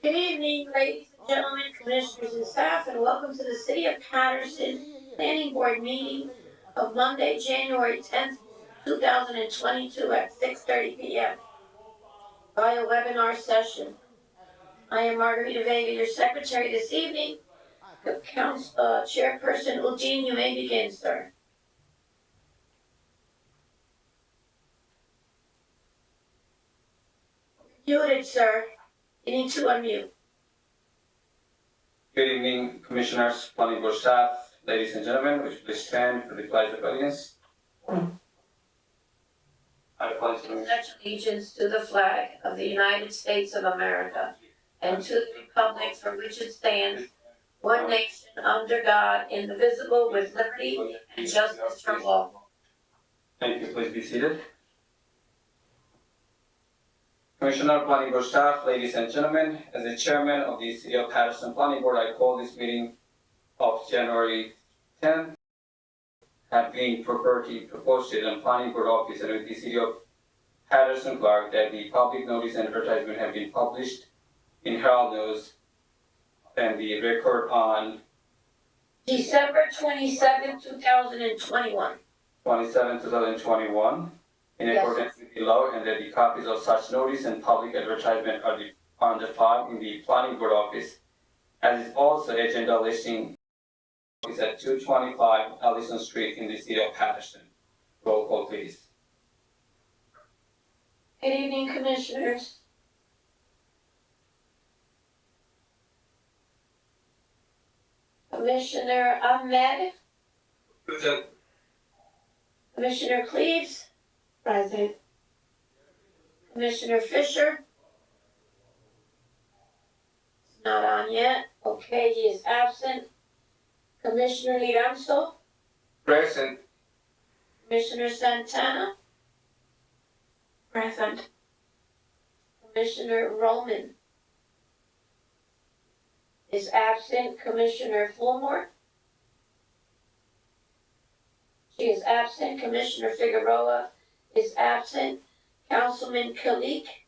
Good evening, ladies and gentlemen, commissioners and staff, and welcome to the City of Paterson Planning Board meeting of Monday, January 10th, 2022 at 6:30 p.m. via webinar session. I am Margarita Vega, your secretary this evening. Chairperson Udine, you may begin, sir. Muted, sir. You need to unmute. Good evening, commissioners, planning board staff, ladies and gentlemen. Would you please stand for the pledge of allegiance? I pledge allegiance to the flag of the United States of America and to the republic for which it stands, one nation under God, indivisible, with liberty and justice for all. Thank you. Please be seated. Commissioner, planning board staff, ladies and gentlemen, as the chairman of the City of Paterson Planning Board, I call this meeting of January 10th have been properly posted on Planning Board office and with the City of Paterson clerk that the public notice and advertisement have been published in Herald News and the record on December 27, 2021. 2021 in accordance with the law, and that the copies of such notice and public advertisement are on the file in the Planning Board office, as is also agenda listing is at 225 Allison Street in the City of Paterson. Roll call, please. Good evening, commissioners. Commissioner Ahmed. Present. Commissioner Cleaves. Present. Commissioner Fisher. It's not on yet. Okay, he is absent. Commissioner Liranzo. Present. Commissioner Santana. Present. Commissioner Roman is absent. Commissioner Fulmore. She is absent. Commissioner Figueroa is absent. Councilman Kalik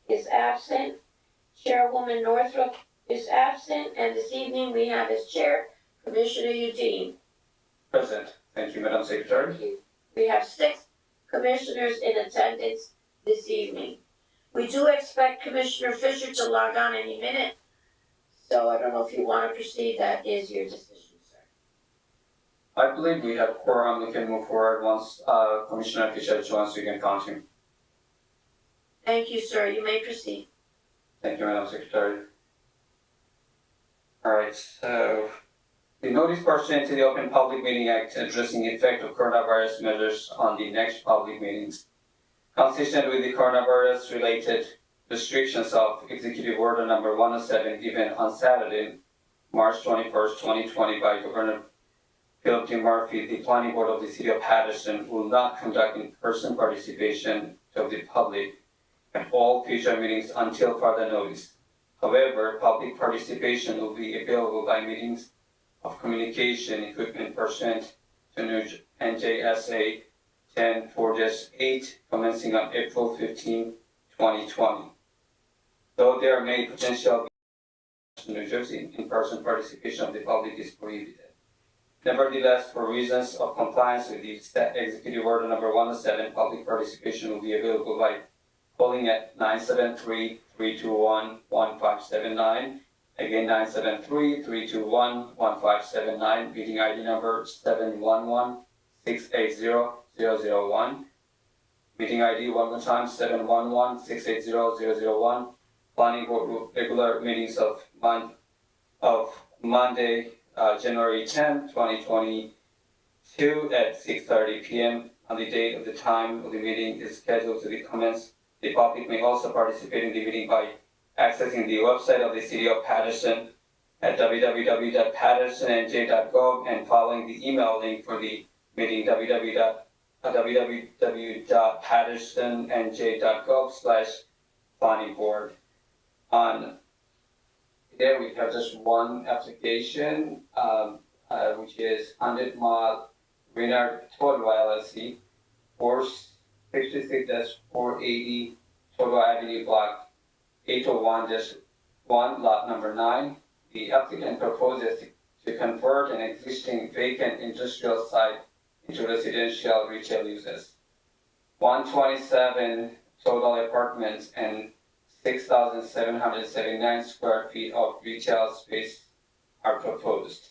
is absent. Chairwoman Northrop is absent. And this evening we have as chair, Commissioner Udine. Present. Thank you, Madam Secretary. Thank you. We have 6 commissioners in attendance this evening. We do expect Commissioner Fisher to log on any minute. So I don't know if you want to proceed. That is your decision, sir. I believe we have quorum. We can move forward once Commissioner Fisher joins. We can count him. Thank you, sir. You may proceed. Thank you, Madam Secretary. All right, so the notice pursuant to the Open Public Meeting Act addressing the effect of coronavirus measures on the next public meetings. Consistent with the coronavirus-related restrictions of Executive Order Number 107 given on Saturday, March 21st, 2020 by Governor Philip D. Murphy, the Planning Board of the City of Paterson will not conduct in-person participation of the public at all future meetings until further notice. However, public participation will be available by meetings of communication equipment pursuant to NJSA 10-4-8 commencing on April 15, 2020. Though there may potentially be in New Jersey, in-person participation of the public is prohibited. Nevertheless, for reasons of compliance with the Executive Order Number 107, public participation will be available by calling at 973-321-1579. Again, 973-321-1579, meeting ID number 711-680-001. Meeting ID one more time, 711-680-001. Planning Board regular meetings of Monday, January 10, 2022 at 6:30 p.m. on the date of the time of the meeting is scheduled to be commenced. The public may also participate in the meeting by accessing the website of the City of Paterson at www.patersonnj.gov and following the email link for the meeting www.patersonnj.gov/planning-board. On there we have just one application, which is 100 Mile Renard Total LLC, 466-480 Total Avenue Block 801-1, lot number 9. The applicant proposes to convert an existing vacant industrial site into residential retail uses. 127 total apartments and 6,779 square feet of retail space are proposed.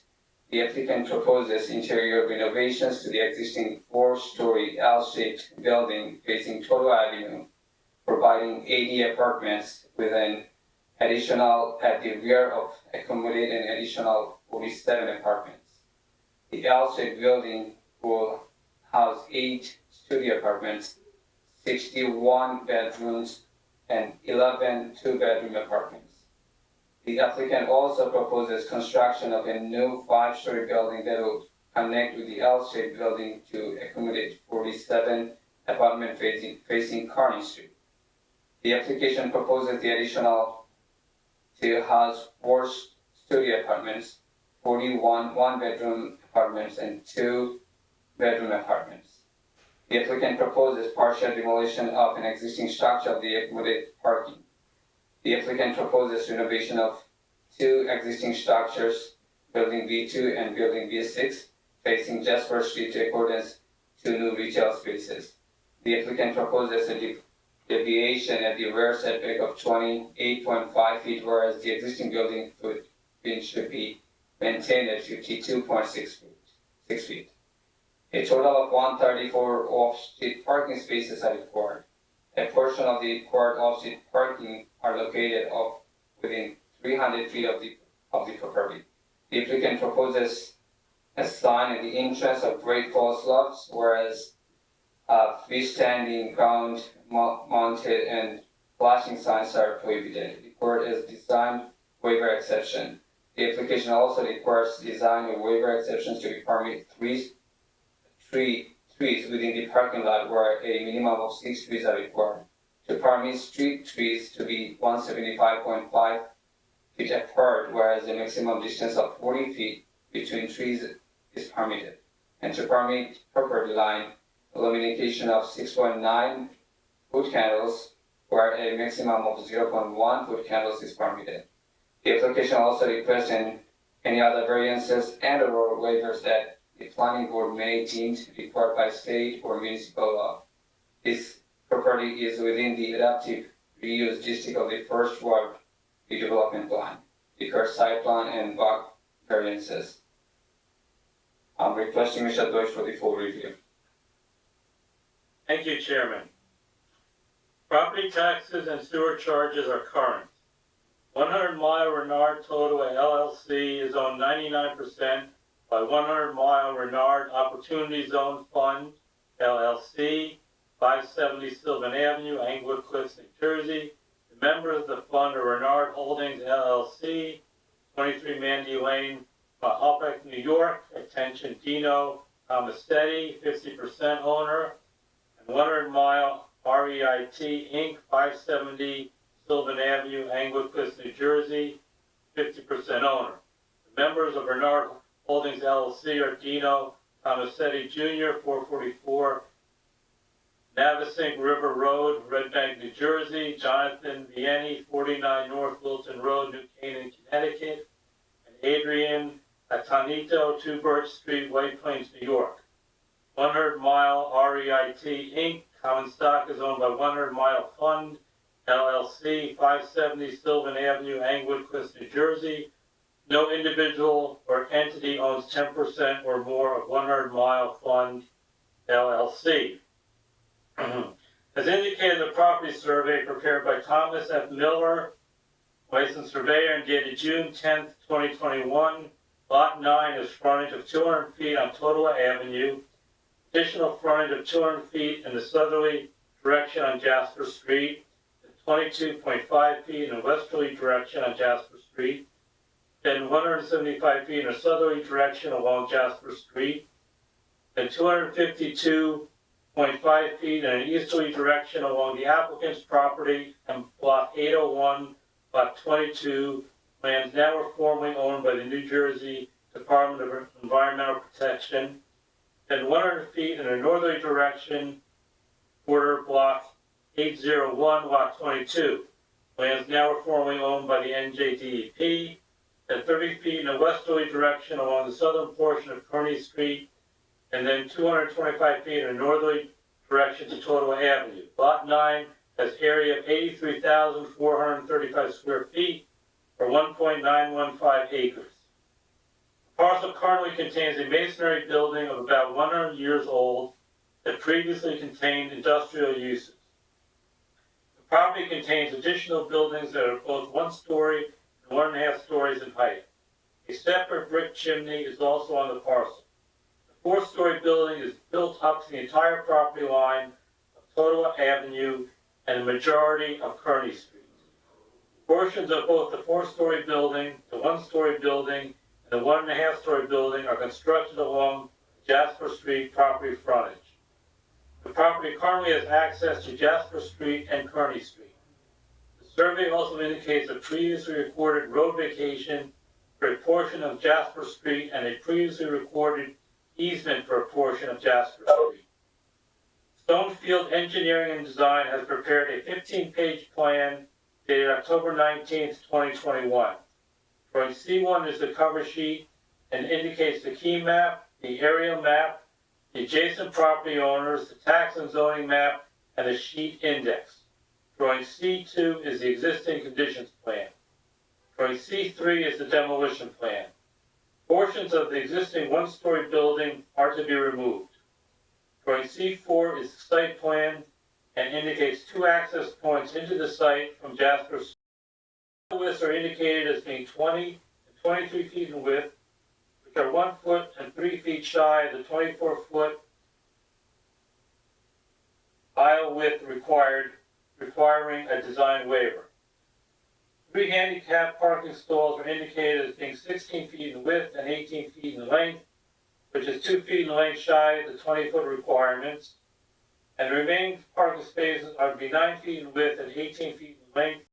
The applicant proposes interior renovations to the existing 4-story L-shaped building facing Total Avenue, providing 80 apartments with an additional at the rear of accommodate an additional 47 apartments. The L-shaped building will house 8 studio apartments, 61 bedrooms, and 11 two-bedroom apartments. The applicant also proposes construction of a new 5-story building that will connect with the L-shaped building to accommodate 47 apartment facing Kearney Street. The application proposes the additional to house 4 studio apartments, 41 one-bedroom apartments, and 2-bedroom apartments. The applicant proposes partial demolition of an existing structure of the accommodated parking. The applicant proposes renovation of 2 existing structures, Building B2 and Building B6, facing Jasper Street to accordance to new retail spaces. The applicant proposes a deviation at the rear setback of 28.5 feet, whereas the existing building footprint should be maintained at 52.6 feet. A total of 134 off-street parking spaces are required. A portion of the required off-street parking are located within 300 feet of the property. The applicant proposes a sign at the entrance of Great Falls Lofts, whereas freestanding, ground-mounted, and flashing signs are prohibited. The court is design waiver exception. The application also requires design or waiver exceptions to permit trees within the parking lot, where a minimum of 6 trees are required. To permit street trees to be 175.5 feet apart, whereas a maximum distance of 40 feet between trees is permitted. And to permit property line illumination of 6.9 foot candles, where a maximum of 0.1 foot candles is permitted. The application also requests any other variances and/or waivers that the planning board may deem required by state or municipal law. This property is within the adaptive reuse district of the First Ward Redevelopment Plan, requires site plan and block variances. I'm requesting Mr. Deutsch for the full review. Thank you, Chairman. Property taxes and sewer charges are current. 100 Mile Renard Totalway LLC is owned 99% by 100 Mile Renard Opportunity Zone Fund LLC, 570 Sylvan Avenue, Englewood Cliffs, New Jersey. The members of the fund are Renard Holdings LLC, 23 Mandy Lane, Halbeck, New York. Attention Dino Tomasetti, 50% owner, and 100 Mile REIT Inc., 570 Sylvan Avenue, Englewood Cliffs, New Jersey, 50% owner. The members of Renard Holdings LLC are Dino Tomasetti Jr., 444 Navesink River Road, Red Bank, New Jersey. Jonathan Vianney, 49 North Wilton Road, New Canaan, Connecticut. And Adrian Atanito, 2 Birch Street, White Plains, New York. 100 Mile REIT Inc., common stock is owned by 100 Mile Fund LLC, 570 Sylvan Avenue, Englewood Cliffs, New Jersey. No individual or entity owns 10% or more of 100 Mile Fund LLC. As indicated in the property survey prepared by Thomas F. Miller, licensed surveyor, and dated June 10, 2021, Lot 9 is frontage of 200 feet on Totowa Avenue, additional frontage of 200 feet in the southerly direction on Jasper Street, and 22.5 feet in the westerly direction on Jasper Street, then 175 feet in a southerly direction along Jasper Street, and 252.5 feet in an easterly direction along the applicant's property and block 801, lot 22, lands now are formerly owned by the New Jersey Department of Environmental Protection, and 100 feet in a northerly direction, border block 801, lot 22. Lands now are formerly owned by the NJDEP, at 30 feet in a westerly direction along the southern portion of Kearney Street, and then 225 feet in a northerly direction to Totowa Avenue. Lot 9 has area of 83,435 square feet, or 1.915 acres. The parcel currently contains a masonry building of about 100 years old that previously contained industrial uses. The property contains additional buildings that are both 1 story and 1.5 stories in height. A separate brick chimney is also on the parcel. The 4-story building is built up to the entire property line of Totowa Avenue and the majority of Kearney Street. Portions of both the 4-story building, the 1-story building, and the 1.5-story building are constructed along Jasper Street property frontage. The property currently has access to Jasper Street and Kearney Street. The survey also indicates a previously recorded road vacation for a portion of Jasper Street and a previously recorded easement for a portion of Jasper Street. Stonefield Engineering and Design has prepared a 15-page plan dated October 19, 2021. Drawing C1 is the cover sheet and indicates the key map, the aerial map, the adjacent property owners, the tax and zoning map, and the sheet index. Drawing C2 is the existing conditions plan. Drawing C3 is the demolition plan. Portions of the existing 1-story building are to be removed. Drawing C4 is the site plan and indicates 2 access points into the site from Jasper Street. The widths are indicated as being 20 and 23 feet in width, which are 1 foot and 3 feet shy of the 24-foot aisle width requiring a design waiver. 3 handicapped parking stalls are indicated as being 16 feet in width and 18 feet in length, which is 2 feet in length shy of the 20-foot requirements. And the remaining parking spaces are to be 9 feet in width and 18 feet in length.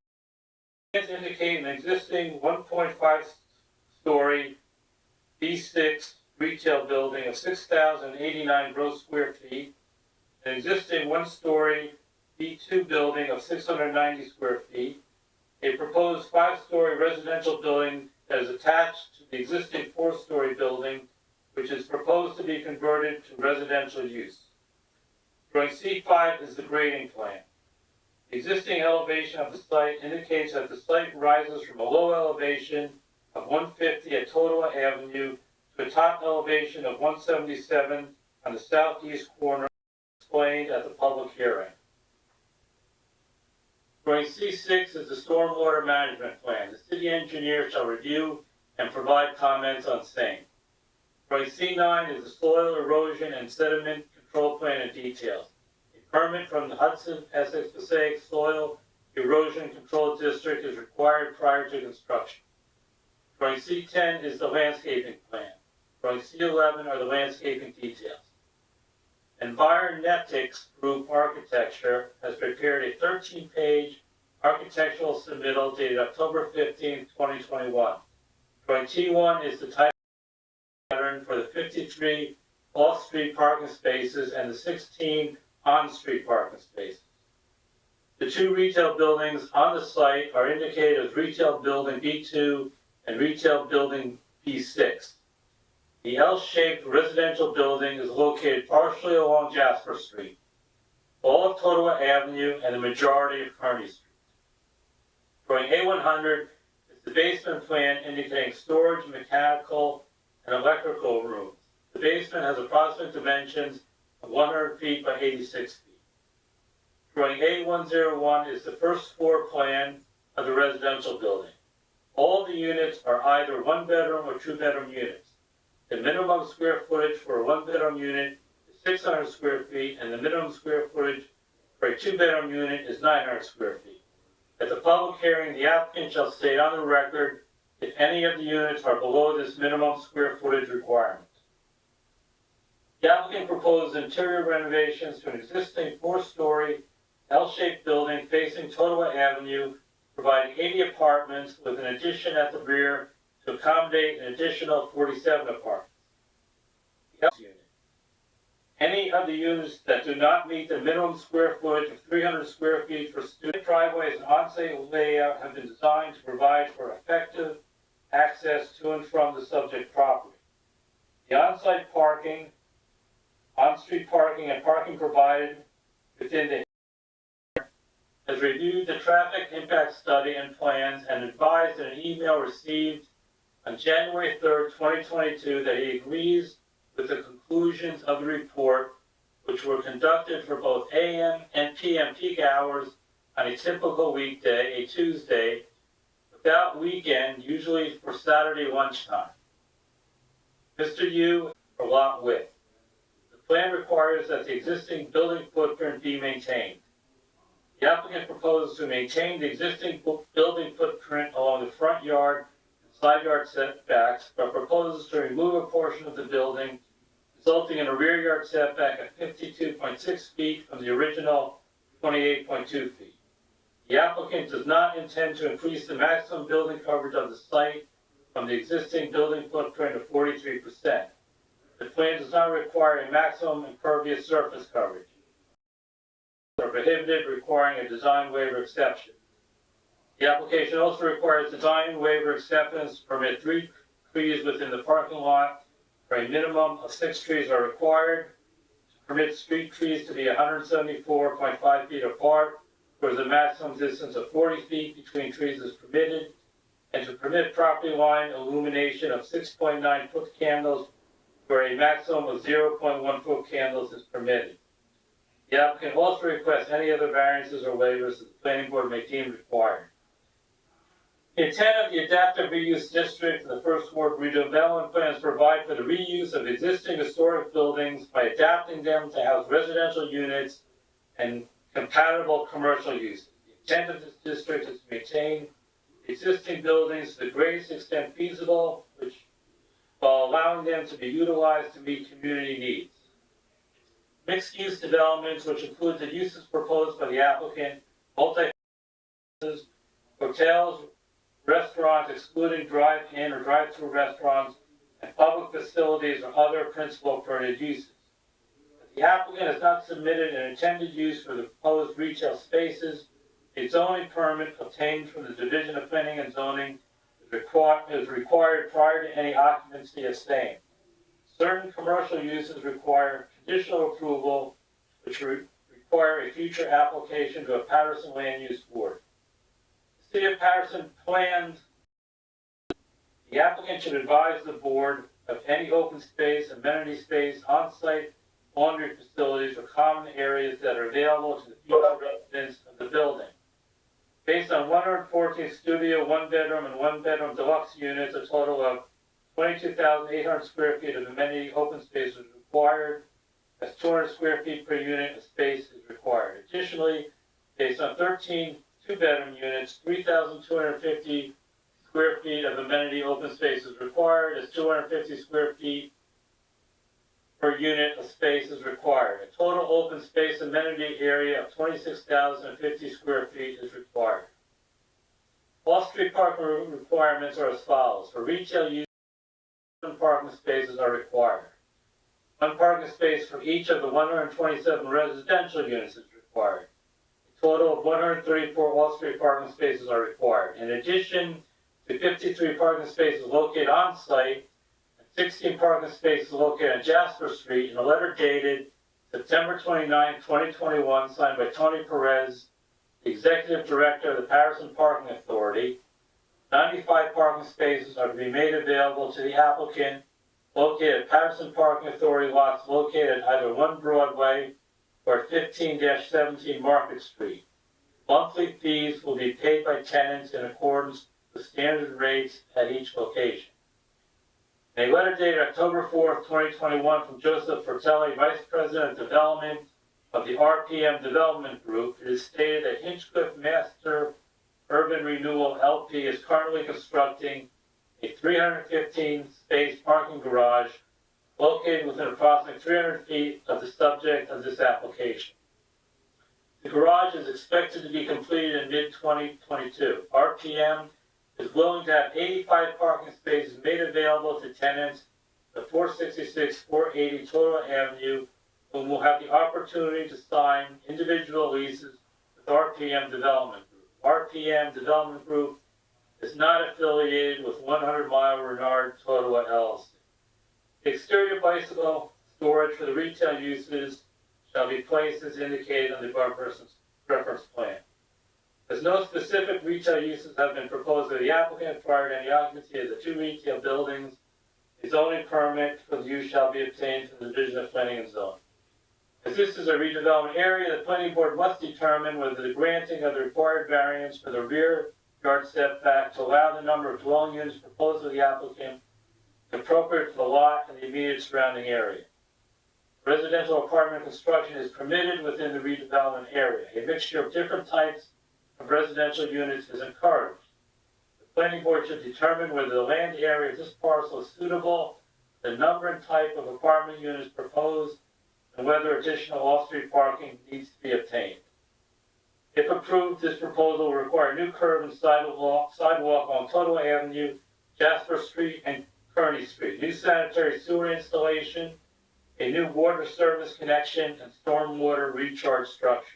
Plans indicate an existing 1.5-story B6 retail building of 6,089 gross square feet, an existing 1-story B2 building of 690 square feet, a proposed 5-story residential building that is attached to the existing 4-story building, which is proposed to be converted to residential use. Drawing C5 is the grading plan. The existing elevation of the site indicates that the site rises from a low elevation of 150 at Totowa Avenue to a top elevation of 177 on the southeast corner, explained at the public hearing. Drawing C6 is the stormwater management plan. The city engineer shall review and provide comments on same. Drawing C9 is the soil erosion and sediment control plan and details. A permit from the Hudson Essex Passaic Soil Erosion Control District is required prior to construction. Drawing C10 is the landscaping plan. Drawing C11 are the landscaping details. Environetics Group Architecture has prepared a 13-page architectural submittal dated October 15, 2021. Drawing T1 is the type pattern for the 53 off-street parking spaces and the 16 on-street parking spaces. The 2 retail buildings on the site are indicated as Retail Building B2 and Retail Building B6. The L-shaped residential building is located partially along Jasper Street, all of Totowa Avenue, and the majority of Kearney Street. Drawing A100 is the basement plan indicating storage, mechanical, and electrical rooms. The basement has approximate dimensions of 100 feet by 86 feet. Drawing A101 is the first floor plan of the residential building. All the units are either 1-bedroom or 2-bedroom units. The minimum square footage for a 1-bedroom unit is 600 square feet, and the minimum square footage for a 2-bedroom unit is 900 square feet. At the public hearing, the applicant shall state on the record if any of the units are below this minimum square footage requirement. The applicant proposes interior renovations to an existing 4-story L-shaped building facing Totowa Avenue, providing 80 apartments with an addition at the rear to accommodate an additional 47 apartments. The unit. Any of the units that do not meet the minimum square footage of 300 square feet for student driveways and on-site layout have been designed to provide for effective access to and from the subject property. The on-site parking, on-street parking, and parking provided within the has reviewed the traffic impact study and plans and advised in an email received on January 3rd, 2022 that he agrees with the conclusions of the report, which were conducted for both AM and PM peak hours on a typical weekday, a Tuesday, without weekend, usually for Saturday lunchtime. Mr. Yu, for lot width. The plan requires that the existing building footprint be maintained. The applicant proposes to maintain the existing building footprint along the front yard and side yard setbacks, but proposes to remove a portion of the building, resulting in a rear yard setback of 52.6 feet from the original 28.2 feet. The applicant does not intend to increase the maximum building coverage of the site from the existing building footprint of 43%. The plan does not require a maximum impervious surface coverage. Are prohibited, requiring a design waiver exception. The application also requires design waiver acceptance to permit 3 trees within the parking lot, where a minimum of 6 trees are required, to permit street trees to be 174.5 feet apart, where the maximum distance of 40 feet between trees is permitted, and to permit property line illumination of 6.9 foot candles, where a maximum of 0.1 foot candles is permitted. The applicant also requests any other variances or waivers that the planning board may deem required. The intent of the adaptive reuse district and the first ward redevelopment plans provide for the reuse of existing historic buildings by adapting them to house residential units and compatible commercial uses. The intent of this district is to maintain existing buildings to the greatest extent feasible, while allowing them to be utilized to meet community needs. Mixed-use developments, which include the uses proposed by the applicant, multi-uses, hotels, restaurants, excluding drive-in or drive-through restaurants, and public facilities or other principal permitted uses. If the applicant has not submitted an intended use for the proposed retail spaces, a zoning permit obtained from the Division of Planning and Zoning is required prior to any occupancy of same. Certain commercial uses require conditional approval, which require a future application to a Paterson Land Use Board. The City of Paterson plans the applicant should advise the board of any open space, amenity space, on-site laundry facilities, or common areas that are available to the future residents of the building. Based on 114 studio, 1-bedroom, and 1-bedroom deluxe units, a total of 22,800 square feet of amenity open space is required, as 200 square feet per unit of space is required. Additionally, based on 13 2-bedroom units, 3,250 square feet of amenity open space is required, as 250 square feet per unit of space is required. A total open space amenity area of 26,050 square feet is required. Off-street parking requirements are as follows. For retail use, 7 parking spaces are required. 1 parking space for each of the 127 residential units is required. A total of 134 off-street parking spaces are required. In addition to 53 parking spaces located on site, 16 parking spaces located on Jasper Street, in a letter dated September 29, 2021, signed by Tony Perez, the Executive Director of the Paterson Parking Authority. 95 parking spaces are to be made available to the applicant located at Paterson Parking Authority lots located at either 1 Broadway or 15-17 Market Street. Monthly fees will be paid by tenants in accordance with standard rates at each location. In a letter dated October 4th, 2021 from Joseph Fratelli, Vice President of Development of the RPM Development Group, it is stated that Hinchlow Master Urban Renewal LP is currently constructing a 315-space parking garage located within approximately 300 feet of the subject of this application. The garage is expected to be completed in mid-2022. RPM is willing to have 85 parking spaces made available to tenants at 466 480 Total Avenue, whom will have the opportunity to sign individual leases with RPM Development Group. RPM Development Group is not affiliated with 100 Mile Renard Totowa LLC. The exterior bicycle storage for the retail uses shall be placed as indicated on the above reference plan. As no specific retail uses have been proposed by the applicant prior to any occupancy of the two retail buildings, a zoning permit for the use shall be obtained from the Division of Planning and Zoning. As this is a redevelopment area, the planning board must determine whether the granting of the required variance for the rear yard setback to allow the number of dwelling units proposed by the applicant is appropriate for the lot and the immediate surrounding area. Residential apartment construction is permitted within the redevelopment area. A mixture of different types of residential units is encouraged. The planning board should determine whether the land area of this parcel is suitable, the number and type of apartment units proposed, and whether additional off-street parking needs to be obtained. If approved, this proposal will require new curb and sidewalk on Totowa Avenue, Jasper Street, and Kearney Street, new sanitary sewer installation, a new water service connection, and stormwater recharge structures.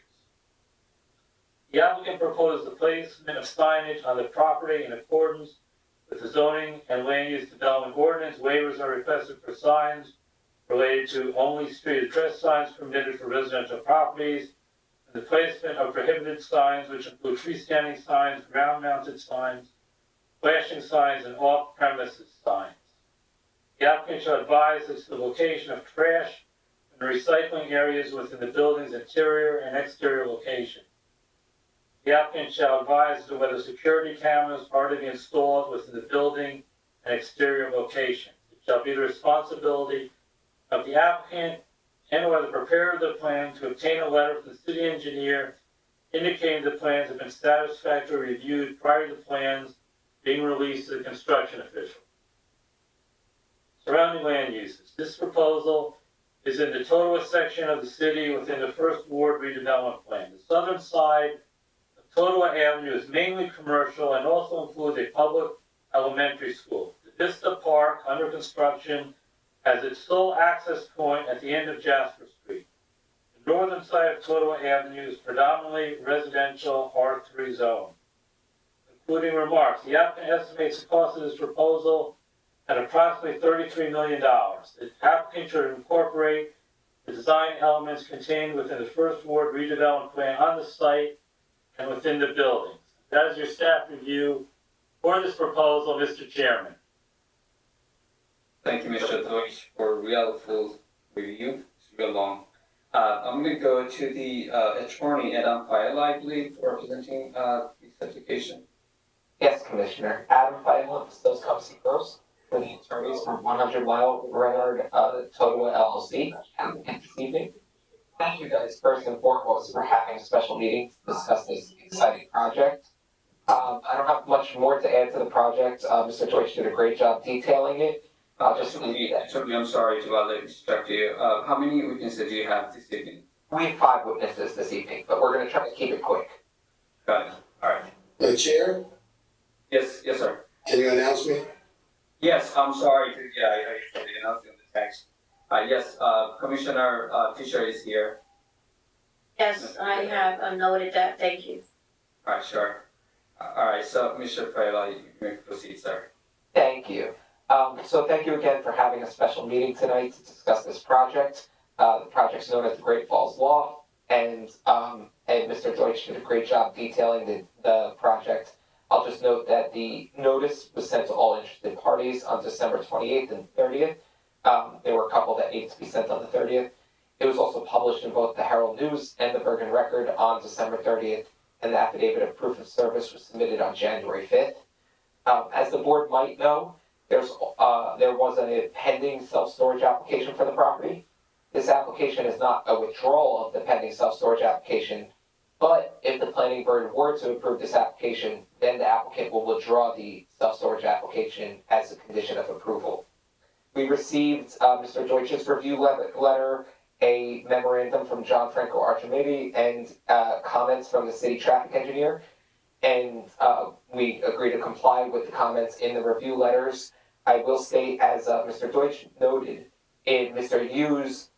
The applicant proposed the placement of signage on the property in accordance with the zoning and land use development ordinance. Waivers are requested for signs related to only street address signs permitted for residential properties, and the placement of prohibited signs, which include freestanding signs, ground-mounted signs, flashing signs, and off-premises signs. The applicant shall advise as to the location of trash and recycling areas within the building's interior and exterior location. The applicant shall advise as to whether security cameras are to be installed within the building and exterior locations. It shall be the responsibility of the applicant and or the preparer of the plan to obtain a letter from the city engineer indicating the plans have been satisfactorily reviewed prior to the plans being released to the construction official. Surrounding land uses. This proposal is in the Totowa section of the city within the First Ward redevelopment plan. The southern side of Totowa Avenue is mainly commercial and also includes a public elementary school. The Vista Park, under construction, has its sole access point at the end of Jasper Street. The northern side of Totowa Avenue is predominantly residential R3 zone. Concluding remarks. The applicant estimates the cost of this proposal at approximately $33 million. The applicant should incorporate the design elements contained within the First Ward redevelopment plan on the site and within the buildings. That is your staff review for this proposal, Mr. Chairman. Thank you, Mr. Deutsch, for a real full review. It's real long. I'm going to go to the attorney, Adam Faila, I believe, for presenting this application. Yes, Commissioner. Adam Faila, those come see first. For the attorneys from 100 Mile Renard Totowa LLC this evening. Thank you guys first and foremost for having a special meeting to discuss this exciting project. I don't have much more to add to the project. Mr. Deutsch did a great job detailing it. Actually, I'm sorry to distract you. How many witnesses do you have this evening? We have 5 witnesses this evening, but we're going to try to keep it quick. Got it. All right. The chair, Yes, sir. can you announce me? Yes, I'm sorry. I should announce in the text. Yes, Commissioner Fisher is here. Yes, I have noted that, thank you. All right, sure. All right, so Mr. Faila, you may proceed, sir. Thank you. So thank you again for having a special meeting tonight to discuss this project. The project's known as the Great Falls Law, and Mr. Deutsch did a great job detailing the project. I'll just note that the notice was sent to all interested parties on December 28th and 30th. There were a couple that needed to be sent on the 30th. It was also published in both the Herald News and the Bergen Record on December 30th, and the affidavit of proof of service was submitted on January 5th. As the board might know, there was a pending self-storage application for the property. This application is not a withdrawal of the pending self-storage application, but if the planning board were to approve this application, then the applicant will withdraw the self-storage application as a condition of approval. We received Mr. Deutsch's review letter, a memorandum from John Franco Archimede, and comments from the city traffic engineer, and we agree to comply with the comments in the review letters. I will state, as Mr. Deutsch noted, In Mr. Yu's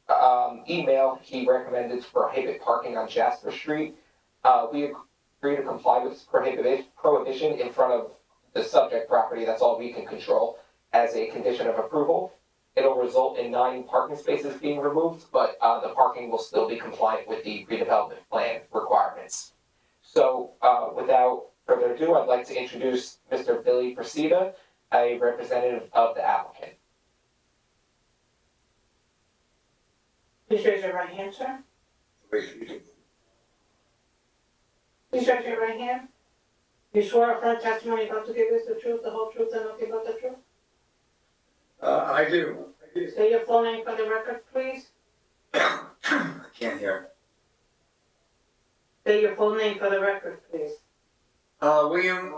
email, he recommended to prohibit parking on Jasper Street. We agree to comply with this prohibition in front of the subject property. That's all we can control as a condition of approval. It'll result in 9 parking spaces being removed, but the parking will still be compliant with the redevelopment plan requirements. So without further ado, I'd like to introduce Mr. Billy Presida, a representative of the applicant. Please raise your right hand, sir. Please raise your right hand. You swear affirm testimony about to give us the truth, the whole truth, and nothing but the truth? I do. Say your full name for the record, please. I can't hear. Say your full name for the record, please. William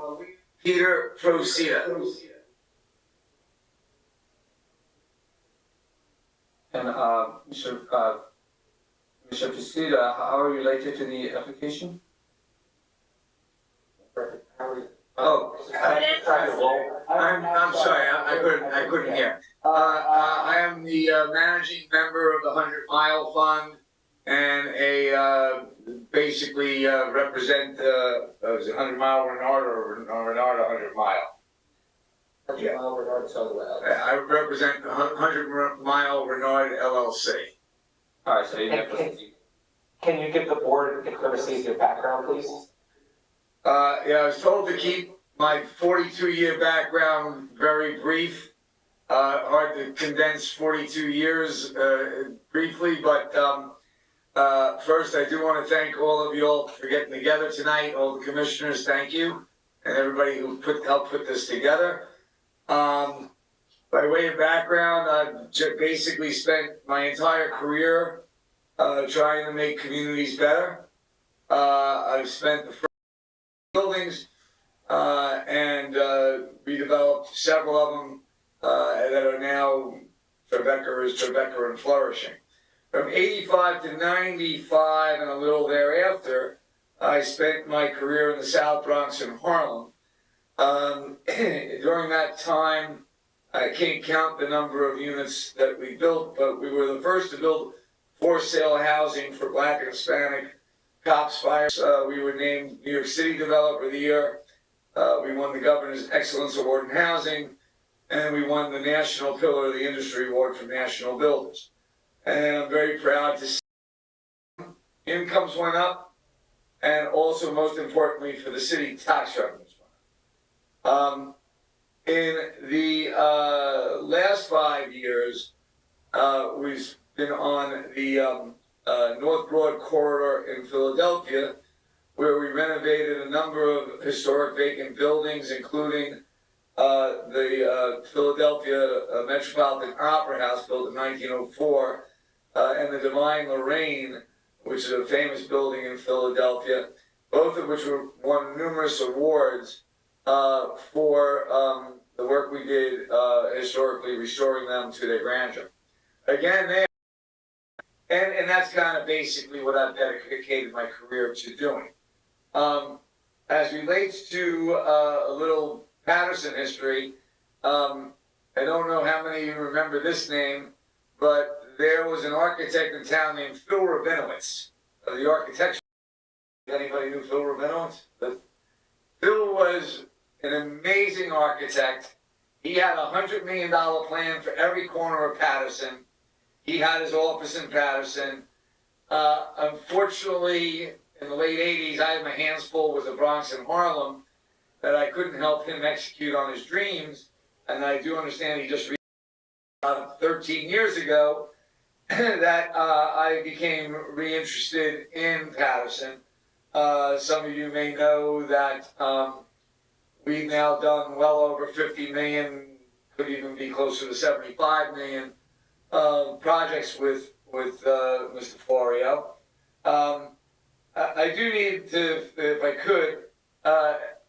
Peter Procida. And Mr. Presida, how are you related to the application? Oh, I'm sorry, I couldn't hear. I am the managing member of the 100 Mile Fund and basically represent was it 100 Mile Renard or Renard 100 Mile? 100 Mile Renard Solar. I represent 100 Mile Renard LLC. All right, so you have Can you give the board the courtesy of your background, please? Yeah, I was told to keep my 42-year background very brief. Hard to condense 42 years briefly, but first I do want to thank all of you all for getting together tonight. All the commissioners, thank you, and everybody who helped put this together. By way of background, I've basically spent my entire career trying to make communities better. I've spent the first buildings and redeveloped several of them that are now Tribeca and flourishing. From 85 to 95 and a little thereafter, I spent my career in the South Bronx and Harlem. During that time, I can't count the number of units that we built, but we were the first to build for sale housing for Black and Hispanic cops, fires. We were named New York City Developer of the Year. We won the Governor's Excellence Award in Housing, and we won the National Pillar of the Industry Award from National Builders. And I'm very proud to see incomes went up, and also, most importantly, for the city, tax revenues went up. In the last 5 years, we've been on the North Broad corridor in Philadelphia, where we renovated a number of historic vacant buildings, including the Philadelphia Metropolitan Opera House, built in 1904, and the Divine Lorraine, which is a famous building in Philadelphia, both of which won numerous awards for the work we did historically, restoring them to their grandeur. Again, and that's kind of basically what I've dedicated my career to doing. As relates to a little Paterson history, I don't know how many of you remember this name, but there was an architect in town named Phil Rabinowitz of the architecture. Anybody knew Phil Rabinowitz? Phil was an amazing architect. He had a $100 million plan for every corner of Paterson. He had his office in Paterson. Unfortunately, in the late 80s, I had my hands full with the Bronx and Harlem, that I couldn't help him execute on his dreams. And I do understand he just 13 years ago that I became reinterested in Paterson. Some of you may know that we've now done well over 50 million, could even be closer to 75 million projects with Mr. Florio. I do need to, if I could,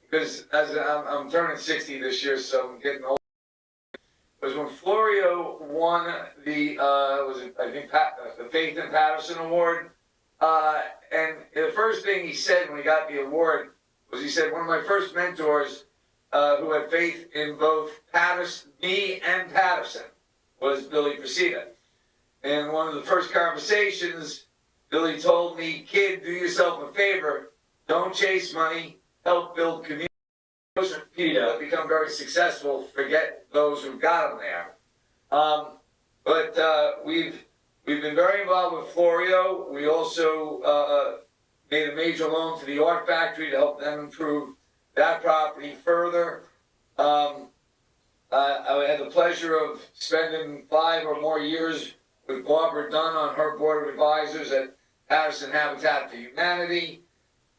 because as I'm turning 60 this year, so I'm getting old. Was when Florio won the the Faith in Paterson Award, and the first thing he said when he got the award was he said, one of my first mentors who had faith in both me and Paterson was Billy Presida. in one of the first conversations, Billy told me, kid, do yourself a favor, don't chase money, help build community. Those are people that become very successful, forget those who got them there. But we've been very involved with Florio. We also made a major loan to the Art Factory to help them improve that property further. I had the pleasure of spending 5 or more years with Barbara Dunn on her board of advisors at Paterson Habitat for Humanity.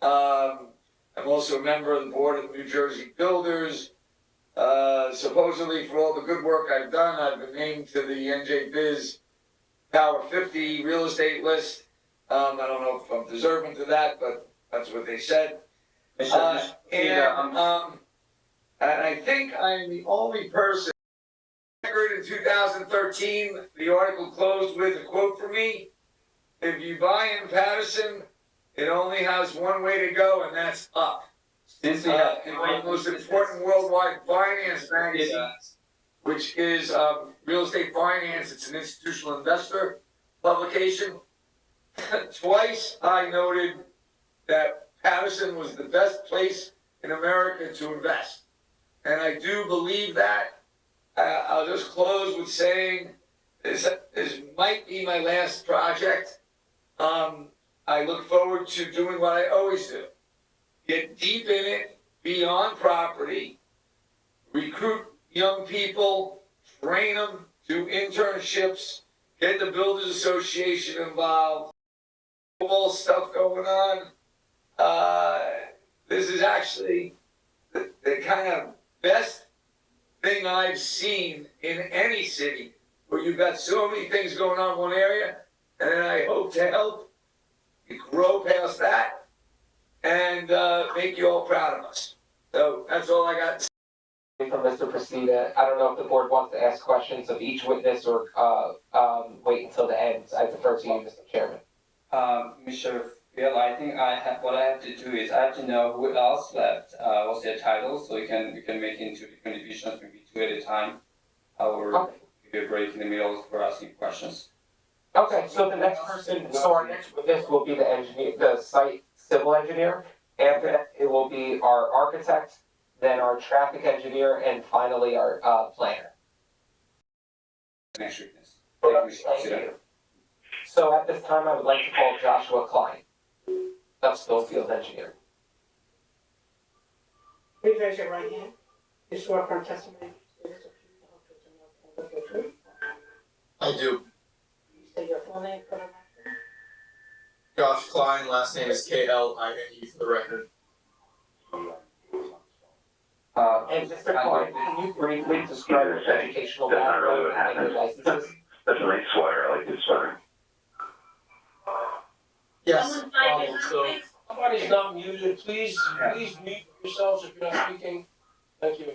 I'm also a member of the board of the New Jersey Builders. Supposedly for all the good work I've done, I've been named to the NJ Biz Power 50 real estate list. I don't know if I'm deserving to that, but that's what they said. And I think I'm the only person. In 2013, the article closed with a quote from me. If you buy in Paterson, it only has one way to go, and that's up. Since we have In one of the most important worldwide finance magazines, which is Real Estate Finance, it's an institutional investor publication. Twice I noted that Paterson was the best place in America to invest. And I do believe that. I'll just close with saying this might be my last project. I look forward to doing what I always do. Get deep in it, be on property, recruit young people, train them, do internships, get the Builders Association involved, all stuff going on. This is actually the kind of best thing I've seen in any city where you've got so many things going on in one area, and I hope to help you grow past that and make you all proud of us. So that's all I got to say. From Mr. Preceda, I don't know if the board wants to ask questions of each witness or wait until the end. I defer to you, Mr. Chairman. Mr. Phil, I think what I have to do is I have to know who else left, what's their title, so we can make it into different divisions, maybe 2 at a time. Or give you a break in the middle for asking questions. Okay, so the next person, so our next witness will be the engineer, the site civil engineer. After that, it will be our architect, then our traffic engineer, and finally our planner. Next witness. Thank you, Mr. Thank President. you. So at this time, I would like to call Joshua Klein, of Schofield Engineering. Please raise your right hand. You swear firm testimony. I do. Say your full name for the record. Josh Klein, last name is K-L-I-N-E for the record. And Mr. Klein, can you briefly describe your educational background and your licenses? That's a nice sweater. I like this sweater. Yes, Someone mic is so, on, Somebody's not muted, please mute yourselves if you're not speaking. Thank you.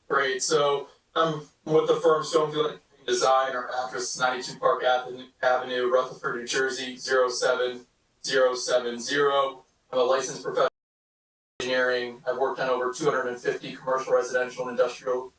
great, so I'm with the firm Stonefield Design. Our address is 92 Park Avenue, Rutherford, New Jersey, 07070. I'm a licensed professional in engineering. I've worked on over 250 commercial, residential, and industrial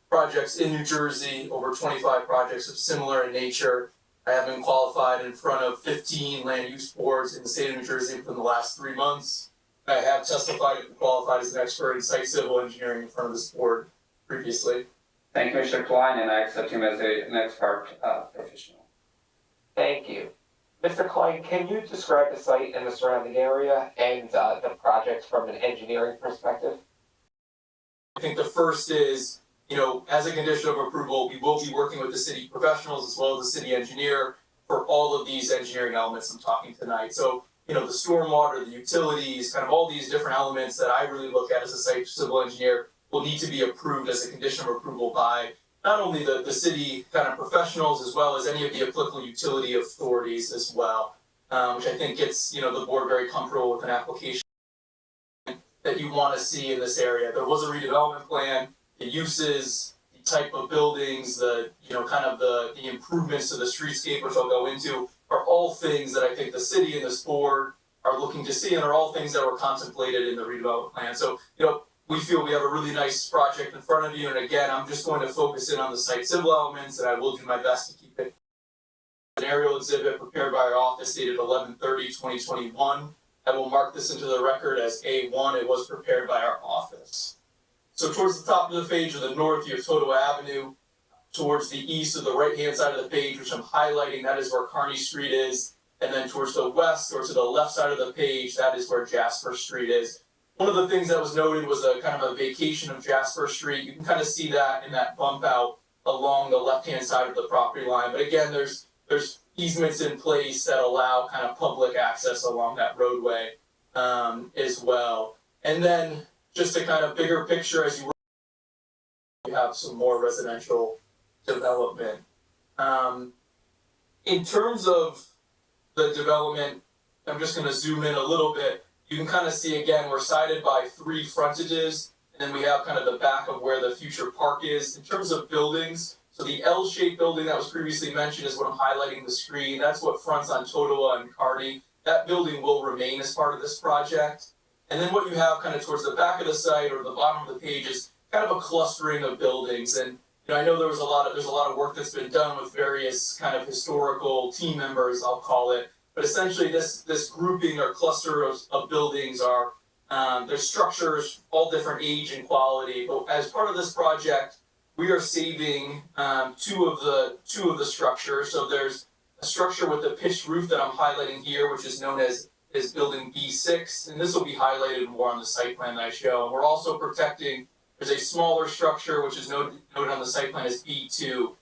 projects in New Jersey, over 25 projects of similar in nature. I have been qualified in front of 15 land use boards in the state of New Jersey within the last 3 months. I have testified and qualified as an expert in site civil engineering in front of this board previously. Thank you, Mr. Klein, and I accept him as an expert professional. Thank you. Mr. Klein, can you describe the site and the surrounding area and the project from an engineering perspective? I think the first is, as a condition of approval, we will be working with the city professionals as well as the city engineer for all of these engineering elements I'm talking tonight. So, the stormwater, the utilities, kind of all these different elements that I really look at as a site civil engineer will need to be approved as a condition of approval by not only the city kind of professionals as well as any of the applicable utility authorities as well, which I think gets, the board very comfortable with an application that you want to see in this area. There was a redevelopment plan, the uses, the type of buildings, the improvements to the streetscape, which I'll go into, are all things that I think the city and this board are looking to see and are all things that were contemplated in the redevelopment plan. So, we feel we have a really nice project in front of you, and again, I'm just going to focus in on the site civil elements, and I will do my best to keep it an aerial exhibit prepared by our office dated 11/30/2021. I will mark this into the record as A1. It was prepared by our office. So towards the top of the page, to the north, you have Totowa Avenue. Towards the east of the right-hand side of the page, which I'm highlighting, that is where Kearney Street is. And then towards the west, or to the left side of the page, that is where Jasper Street is. One of the things that was noted was a kind of a vacation of Jasper Street. You can kind of see that in that bump out along the left-hand side of the property line. But again, there's easements in place that allow kind of public access along that roadway as well. And then just a kind of bigger picture as you have some more residential development. In terms of the development, I'm just going to zoom in a little bit. You can kind of see again, we're sided by 3 frontages, and then we have kind of the back of where the future park is. In terms of buildings, so the L-shaped building that was previously mentioned is what I'm highlighting the screen. That's what fronts on Totowa and Kearney. That building will remain as part of this project. And then what you have kind of towards the back of the site or the bottom of the page is kind of a clustering of buildings. And I know there's a lot of work that's been done with various kind of historical team members, I'll call it. But essentially this grouping or cluster of buildings are, there's structures, all different age and quality. But as part of this project, we are saving two of the structures. So there's a structure with a pitched roof that I'm highlighting here, which is known as building B6. And this will be highlighted more on the site plan that I show. And we're also protecting, there's a smaller structure, which is noted on the site plan as B2,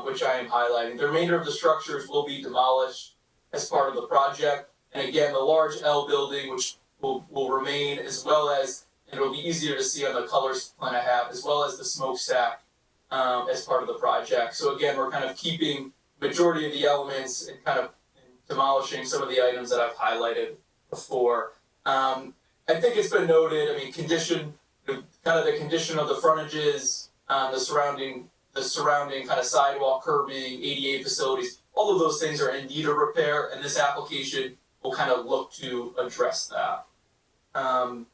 which I am highlighting. The remainder of the structures will be demolished as part of the project. And again, the large L building, which will remain, as well as, and it'll be easier to see on the colors plan I have, as well as the smokestack as part of the project. So again, we're kind of keeping majority of the elements and kind of demolishing some of the items that I've highlighted before. I think it's been noted, I mean, kind of the condition of the frontages, the surrounding kind of sidewalk curbing, ADA facilities, all of those things are in need of repair, and this application will kind of look to address that. I'm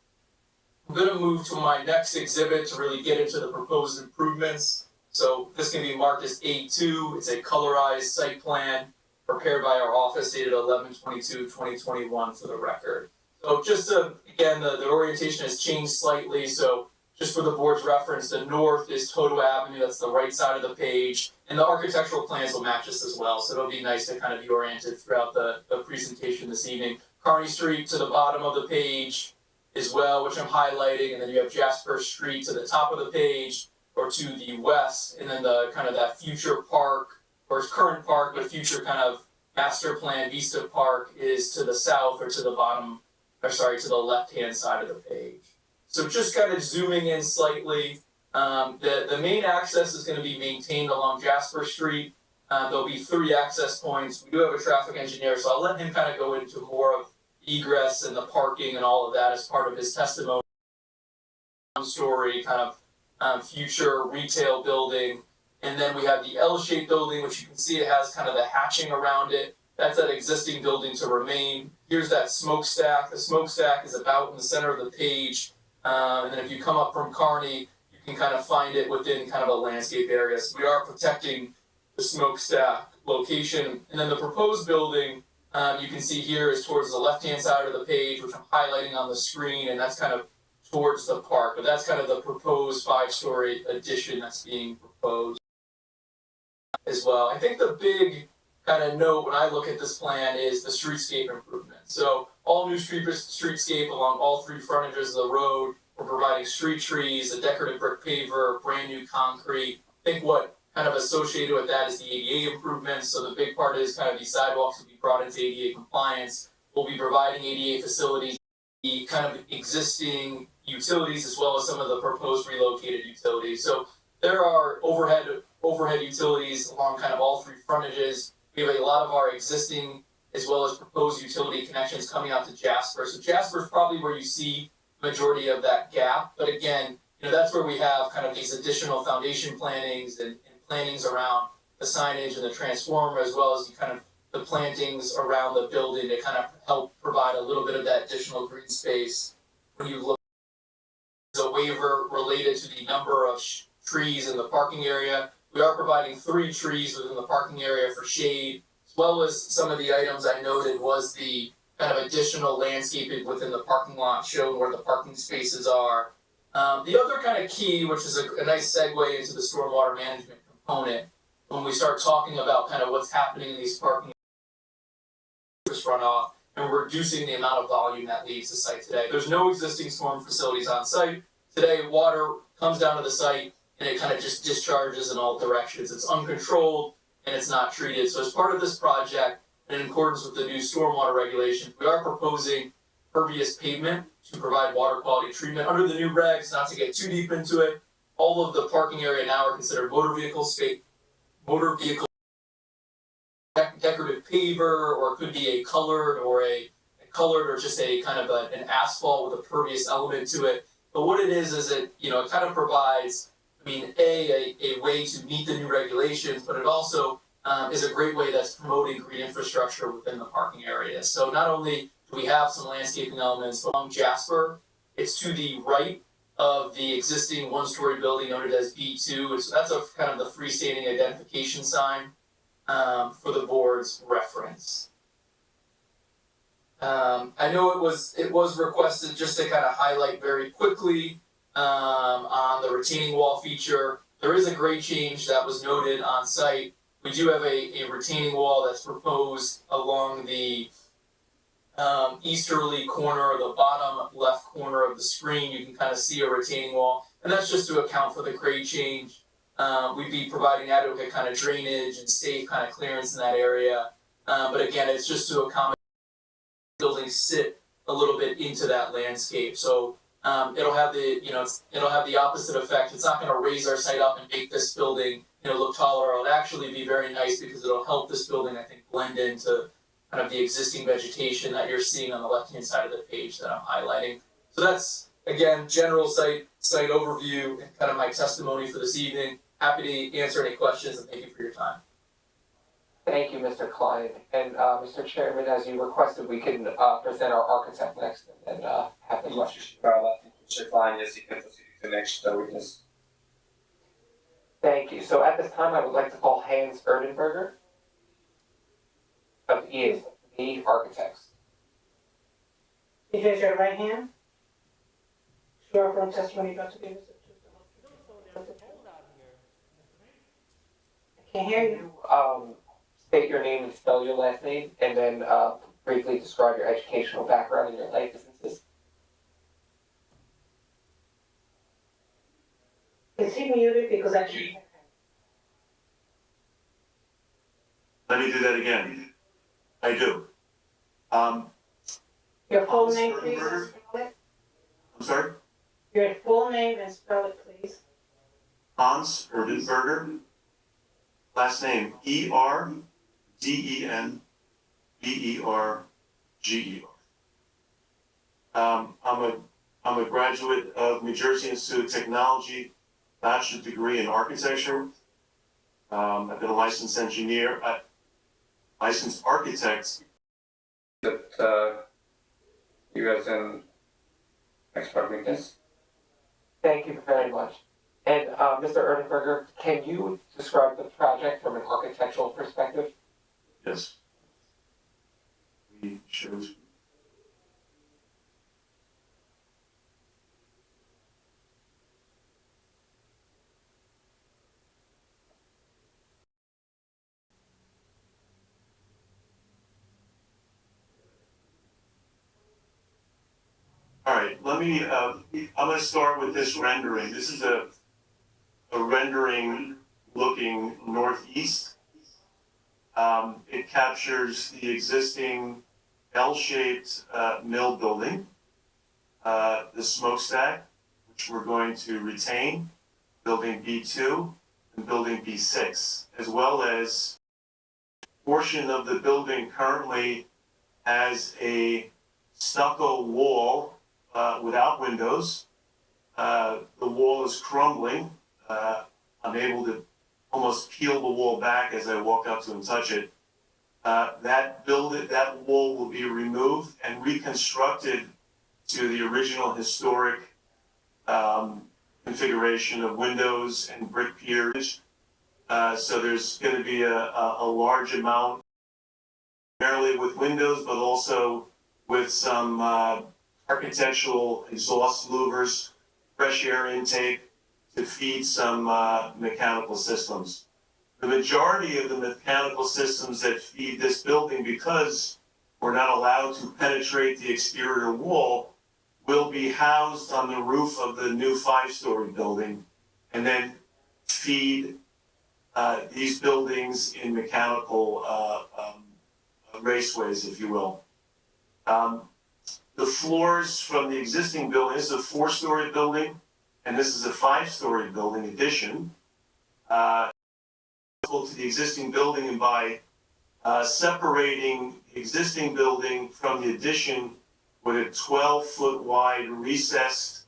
going to move to my next exhibit to really get into the proposed improvements. So this can be marked as A2. It's a colorized site plan prepared by our office dated 11/22/2021 for the record. So just to, again, the orientation has changed slightly. So just for the board's reference, the north is Totowa Avenue, that's the right side of the page, and the architectural plans will match this as well, so it'll be nice to kind of be oriented throughout the presentation this evening. Kearney Street to the bottom of the page as well, which I'm highlighting, and then you have Jasper Street to the top of the page, or to the west, and then the kind of that future park, or current park, but future kind of master plan Vista Park is to the south or to the bottom, or sorry, to the left-hand side of the page. So just kind of zooming in slightly, the main access is going to be maintained along Jasper Street. There'll be 3 access points. We do have a traffic engineer, so I'll let him kind of go into more of egress and the parking and all of that as part of his testimony. Story, kind of future retail building. And then we have the L-shaped building, which you can see it has kind of the hatching around it. That's that existing building to remain. Here's that smokestack. The smokestack is about in the center of the page. And then if you come up from Kearney, you can kind of find it within kind of a landscape area. So we are protecting the smokestack location. And then the proposed building, you can see here is towards the left-hand side of the page, which I'm highlighting on the screen, and that's kind of towards the park. But that's kind of the proposed 5-story addition that's being proposed as well. I think the big kind of note when I look at this plan is the streetscape improvement. So all new streetscape along all 3 frontages of the road. We're providing street trees, a decorative brick paver, brand new concrete. I think what kind of associated with that is the ADA improvements. So the big part is kind of these sidewalks will be brought into ADA compliance. We'll be providing ADA facilities, the kind of existing utilities as well as some of the proposed relocated utilities. So there are overhead utilities along kind of all 3 frontages. We have a lot of our existing as well as proposed utility connections coming out to Jasper. So Jasper is probably where you see the majority of that gap. But again, that's where we have kind of these additional foundation plannings and plannings around the signage and the transformer, as well as kind of the plantings around the building to kind of help provide a little bit of that additional green space. When you look at a waiver related to the number of trees in the parking area, we are providing 3 trees within the parking area for shade. as well as some of the items I noted was the kind of additional landscaping within the parking lot, showing where the parking spaces are. The other kind of key, which is a nice segue into the stormwater management component, when we start talking about kind of what's happening in these parking runoff and reducing the amount of volume that leaves the site today. There's no existing storm facilities on site. Today, water comes down to the site and it kind of just discharges in all directions. It's uncontrolled and it's not treated. So as part of this project, and in accordance with the new stormwater regulations, we are proposing pervious pavement to provide water quality treatment. Under the new regs, not to get too deep into it, all of the parking area now are considered motor vehicle decorative paver, or it could be a colored or just a kind of an asphalt with a pervious element to it. But what it is it, it kind of provides, a way to meet the new regulations, but it also is a great way that's promoting green infrastructure within the parking area. So not only do we have some landscaping elements along Jasper, it's to the right of the existing one-story building noted as B2. So that's a kind of the freestanding identification sign for the board's reference. I know it was requested just to kind of highlight very quickly on the retaining wall feature. There is a grade change that was noted on site. We do have a retaining wall that's proposed along the easterly corner or the bottom left corner of the screen. You can kind of see a retaining wall, and that's just to account for the grade change. We'd be providing adequate kind of drainage and safe kind of clearance in that area. But again, it's just to accommodate buildings sit a little bit into that landscape. So it'll have the opposite effect. It's not going to raise our site up and make this building look taller. It'll actually be very nice because it'll help this building, I think, blend into kind of the existing vegetation that you're seeing on the left-hand side of the page that I'm highlighting. So that's, again, general site overview and kind of my testimony for this evening. Happy to answer any questions, and thank you for your time. Thank you, Mr. Klein. And Mr. Chairman, as you requested, we can present our architect next and have the question. Mr. Klein, yes, you can proceed to the next witness. Thank you. So at this time, I would like to call Hans Erdenberger of ESB Architects. Please raise your right hand. Swear affirm testimony about to give us the truth, the whole truth, so help you God. I can't hear you. State your name and spell your last name, and then briefly describe your educational background and your life businesses. Is he muted because I can't? Let me do that again. I do. Your full name, please, and Erdenberger? spell it. I'm sorry? Your full name and spell it, please. Hans Erdenberger. Last name ERDENBERGER. I'm a graduate of New Jersey Institute of Technology, bachelor's degree in architecture. I've been a licensed engineer, licensed architect. That you guys an expert witness. Thank you very much. And Mr. Erdenberger, can you describe the project from an architectural perspective? Yes. We chose. All right, I'm going to start with this rendering. This is a rendering looking northeast. It captures the existing L-shaped mill building, the smokestack, which we're going to retain, building B2 and building B6, as well as a portion of the building currently has a stucco wall without windows. The wall is crumbling. I'm able to almost peel the wall back as I walk up to and touch it. That wall will be removed and reconstructed to the original historic configuration of windows and brick piers. So there's going to be a large amount primarily with windows, but also with some architectural exhaust louvers, fresh air intake to feed some mechanical systems. The majority of the mechanical systems that feed this building, because we're not allowed to penetrate the exterior wall, will be housed on the roof of the new 5-story building and then feed these buildings in mechanical raceways, if you will. The floors from the existing building, this is a 4-story building, and this is a 5-story building addition. To the existing building, and by separating the existing building from the addition with a 12-foot wide recessed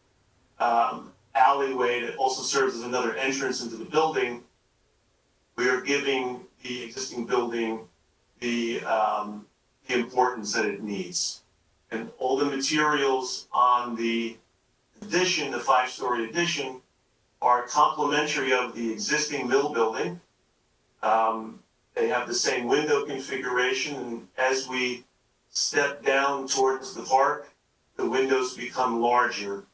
alleyway that also serves as another entrance into the building, we are giving the existing building the importance that it needs. And all the materials on the addition, the 5-story addition, are complementary of the existing mill building. They have the same window configuration, and as we step down towards the park, the windows become larger.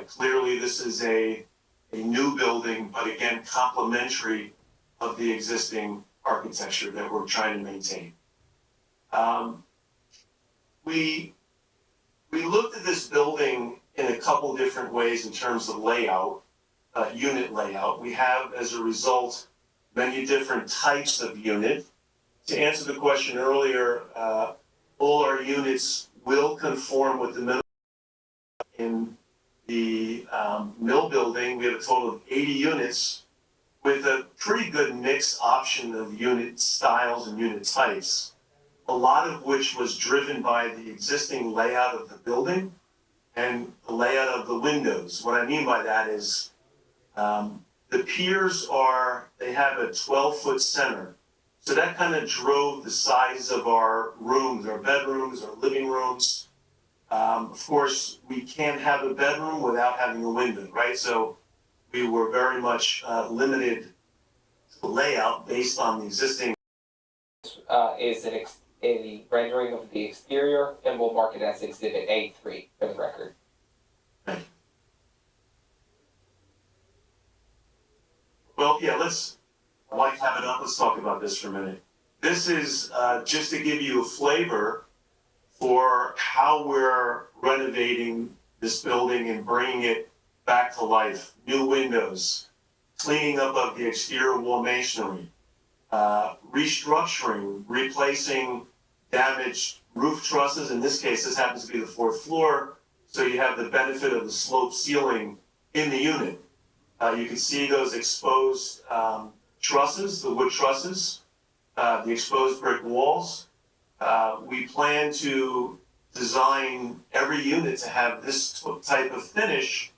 Clearly, this is a new building, but again, complementary of the existing architecture that we're trying to maintain. We looked at this building in a couple different ways in terms of layout, unit layout. We have, as a result, many different types of unit. To answer the question earlier, all our units will conform with the minimum. In the mill building, we have a total of 80 units with a pretty good mixed option of unit styles and unit types, a lot of which was driven by the existing layout of the building and the layout of the windows. What I mean by that is the piers they have a 12-foot center. So that kind of drove the size of our rooms, our bedrooms, our living rooms. Of course, we can't have a bedroom without having a window, right? So we were very much limited to the layout based on the existing. Is a rendering of the exterior, and we'll mark it as Exhibit A3 for the record. Well, yeah, I'd like to have it up. Let's talk about this for a minute. This is just to give you a flavor for how we're renovating this building and bringing it back to life. New windows, cleaning up of the exterior wall masonry, restructuring, replacing damaged roof trusses. In this case, this happens to be the 4th floor, so you have the benefit of the sloped ceiling in the unit. You can see those exposed trusses, the wood trusses, the exposed brick walls. We plan to design every unit to have this type of finish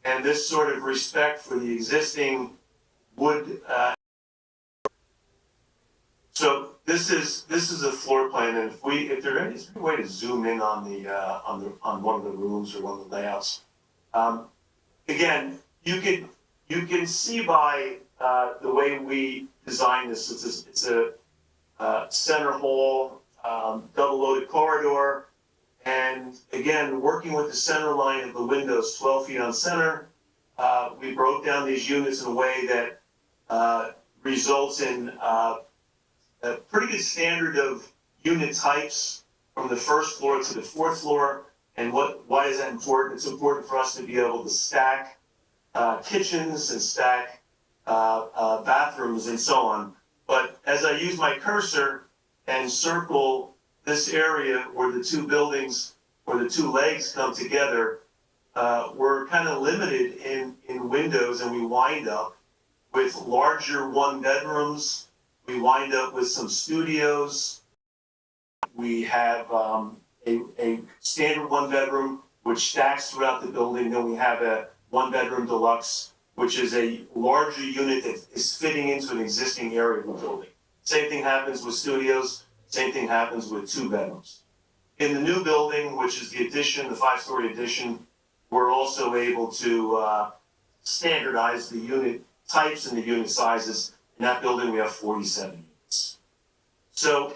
and this sort of respect for the existing wood. So this is a floor plan, and if there is a way to zoom in on one of the rooms or one of the layouts, again, you can see by the way we designed this. It's a center hall, double-loaded corridor, and again, working with the center line of the windows, 12 feet on center, we broke down these units in a way that results in a pretty good standard of unit types from the 1st floor to the 4th floor. And why is that important? It's important for us to be able to stack kitchens and stack bathrooms and so on. But as I use my cursor and circle this area where the two buildings, where the two legs come together, we're kind of limited in windows, and we wind up with larger 1-bedrooms. We wind up with some studios. We have a standard 1-bedroom, which stacks throughout the building. Then we have a 1-bedroom deluxe, which is a larger unit that is fitting into an existing area of the building. Same thing happens with studios. Same thing happens with 2 bedrooms. In the new building, which is the addition, the 5-story addition, we're also able to standardize the unit types and the unit sizes. In that building, we have 47 units. So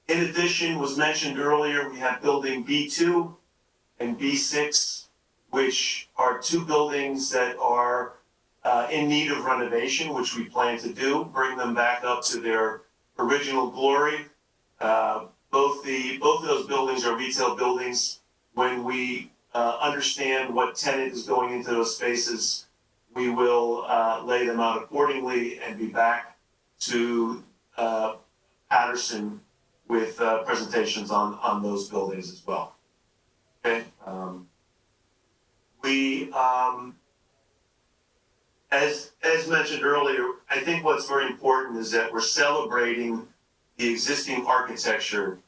In addition, was mentioned earlier, we have building B2 and B6, which are two buildings that are in need of renovation, which we plan to do, bring them back up to their original glory. Both of those buildings are retail buildings. When we understand what tenant is going into those spaces, we will lay them out accordingly and be back to Paterson with presentations on those buildings as well. Okay. As mentioned earlier, I think what's very important is that we're celebrating the existing architecture.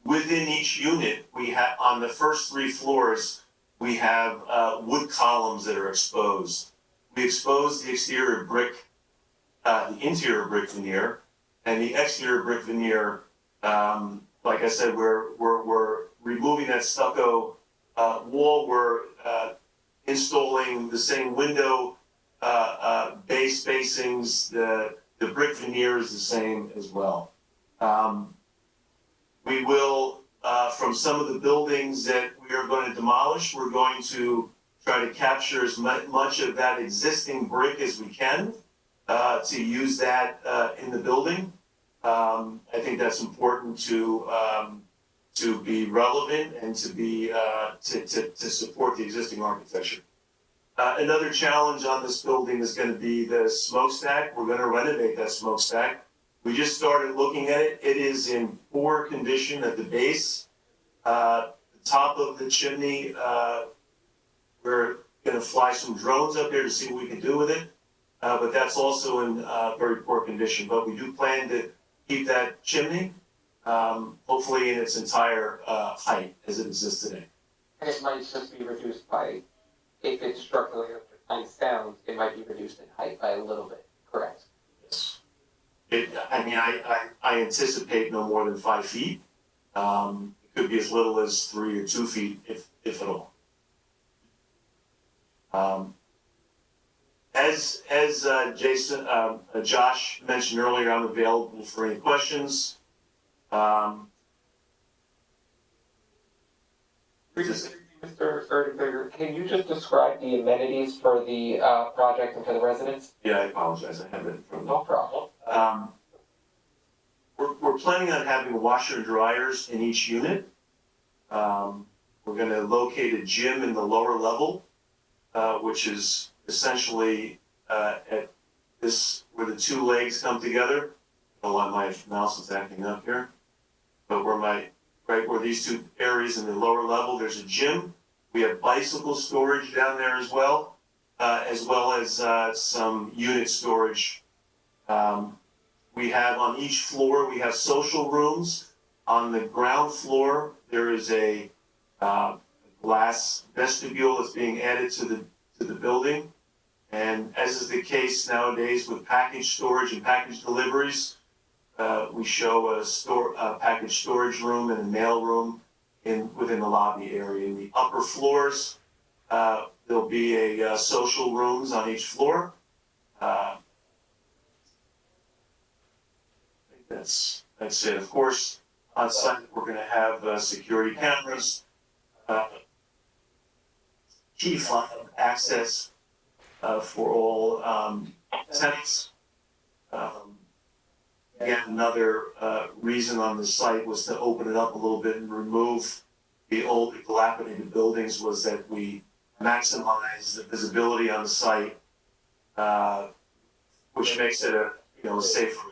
Within each unit, we have, on the first 3 floors, we have wood columns that are exposed. We expose the exterior brick, the interior brick veneer, and the exterior brick veneer. Like I said, we're removing that stucco wall. We're installing the same window base spacings. The brick veneer is the same as well. We will, from some of the buildings that we are going to demolish, we're going to try to capture as much of that existing brick as we can to use that in the building. I think that's important to be relevant and to be to support the existing architecture. Another challenge on this building is going to be the smokestack. We're going to renovate that smokestack. We just started looking at it. It is in poor condition at the base. The top of the chimney, we're going to fly some drones up there to see what we can do with it. But that's also in very poor condition. But we do plan to keep that chimney, hopefully in its entire height as it exists today. And it might just be reduced by, if it's structurally unsound, it might be reduced in height by a little bit, correct? Yes. I anticipate no more than 5 feet. It could be as little as 3 or 2 feet, if at all. As Josh mentioned earlier, I'm available for any questions. Mr. Erdenberger, can you just describe the amenities for the project and for the residents? Yeah, I apologize. I have it from No problem. We're planning on having washer and dryers in each unit. We're going to locate a gym in the lower level, which is essentially at this where the 2 legs come together. I don't know why my mouse is acting up here, but where these 2 areas in the lower level, there's a gym. We have bicycle storage down there as well as some unit storage. We have on each floor, we have social rooms. On the ground floor, there is a glass vestibule that's being added to the building. And as is the case nowadays with package storage and package deliveries, we show a package storage room and a mail room within the lobby area. In the upper floors, there'll be a social rooms on each floor. I think that's it. Of course, on site we're going to have security cameras, key fob access for all tenants. Again, another reason on the site was to open it up a little bit and remove the old dilapidated buildings, was that we maximize the visibility on the site, which makes it a safer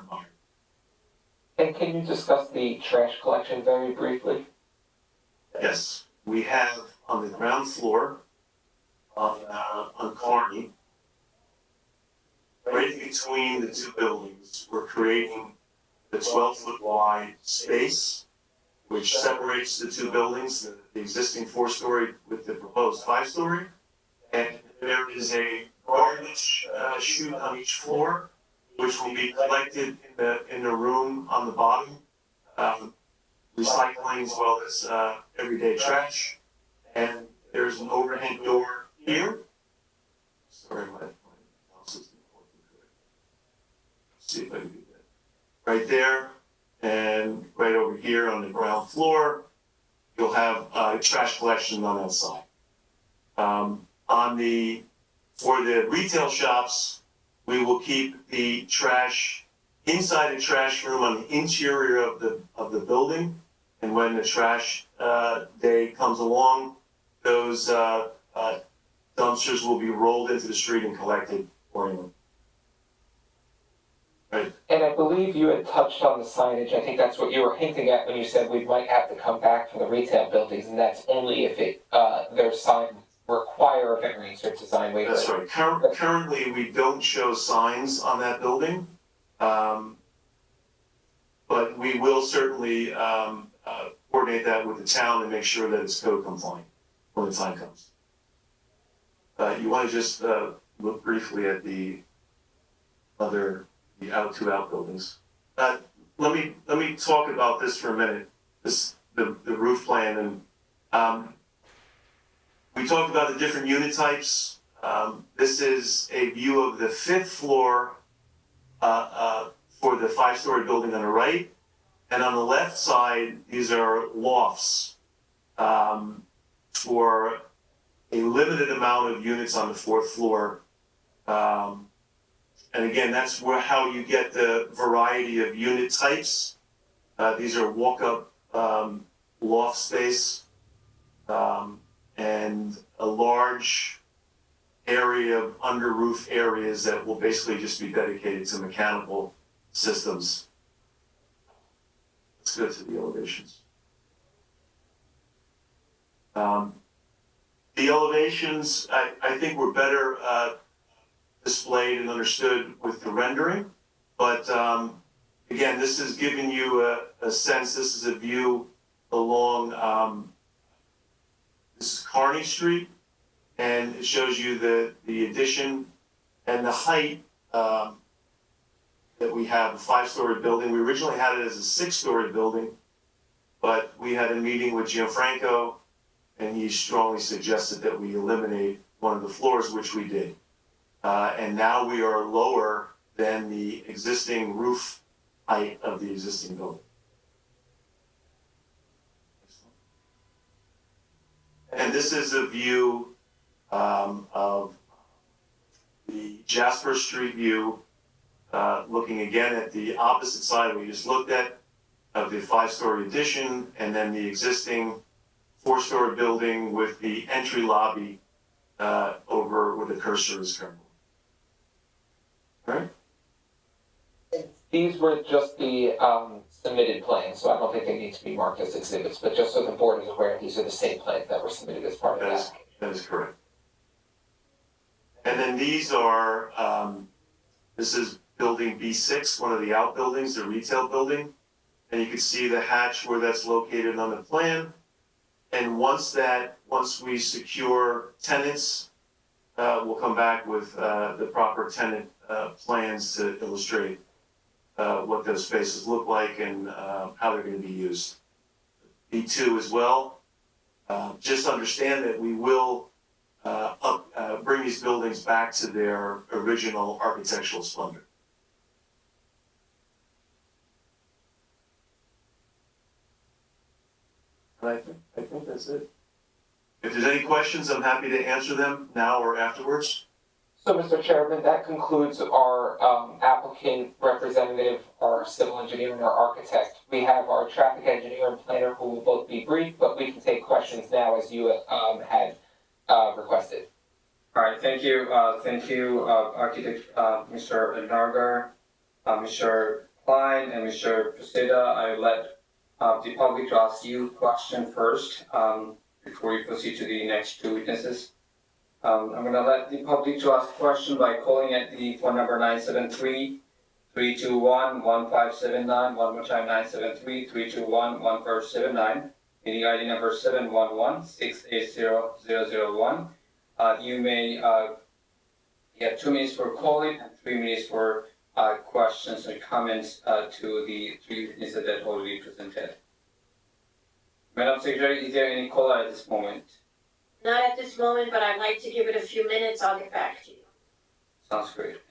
environment. And can you discuss the trash collection very briefly? Yes, we have on the ground floor on Kearney, right between the 2 buildings, we're creating the 12-foot wide space, which separates the 2 buildings, the existing 4-story with the proposed 5-story. And there is a garbage chute on each floor, which will be collected in the room on the bottom, recycling as well as everyday trash. And there's an overhead door here. Sorry, my mouse isn't working good. See if I can do that. Right there. and right over here on the ground floor, you'll have trash collection on that side. For the retail shops, we will keep the trash inside the trash room on the interior of the building. And when the trash day comes along, those dumpsters will be rolled into the street and collected accordingly. Right. And I believe you had touched on the signage. I think that's what you were hinting at when you said we might have to come back for the retail buildings, and that's only if their signs require a variance or design waiver. That's right. Currently, we don't show signs on that building, but we will certainly coordinate that with the town and make sure that it's code compliant when the time comes. You want to just look briefly at the two outbuildings. Let me talk about this for a minute. The roof plan, and we talked about the different unit types. This is a view of the 5th floor for the 5-story building on the right, and on the left side, these are lofts for a limited amount of units on the 4th floor. And again, that's how you get the variety of unit types. These are walk-up loft space and a large area of under roof areas that will basically just be dedicated to mechanical systems. Let's go to the elevations. The elevations, I think, were better displayed and understood with the rendering, but again, this is giving you a sense. This is a view along this is Kearney Street, and it shows you the addition and the height that we have, a 5-story building. We originally had it as a 6-story building, but we had a meeting with Gianfranco, and he strongly suggested that we eliminate one of the floors, which we did. And now we are lower than the existing roof height of the existing building. And this is a view of the Jasper Street view, looking again at the opposite side we just looked at, of the 5-story addition, and then the existing 4-story building with the entry lobby over where the cursor is currently. Right? These were just the submitted plans, so I don't think they need to be marked as exhibits, but just so the board is aware, these are the same plans that were submitted as part of that. That is correct. And then these are, this is building B6, one of the outbuildings, the retail building. And you can see the hatch where that's located on the plan. And once we secure tenants, we'll come back with the proper tenant plans to illustrate what those spaces look like and how they're going to be used. B2 as well. Just understand that we will bring these buildings back to their original architectural splendor. And I think that's it. If there's any questions, I'm happy to answer them now or afterwards. So, Mr. Chairman, that concludes our applicant representative, our civil engineer, and our architect. We have our traffic engineer and planner who will both be brief, but we can take questions now as you had requested. All right, thank you, Architect Mr. Nargar, Mr. Klein, and Mr. Preseda. I let the public to ask you a question first before we proceed to the next two witnesses. I'm going to let the public to ask a question by calling at the phone number 973-321-1579. One more time, 973-321-1579. Meeting ID number 711-680-001. You may get 2 minutes for calling and 3 minutes for questions and comments to the 3 witnesses that already presented. Madam Secretary, is there any caller at this moment? Not at this moment, but I'd like to give it a few minutes. I'll get back to you. Sounds great.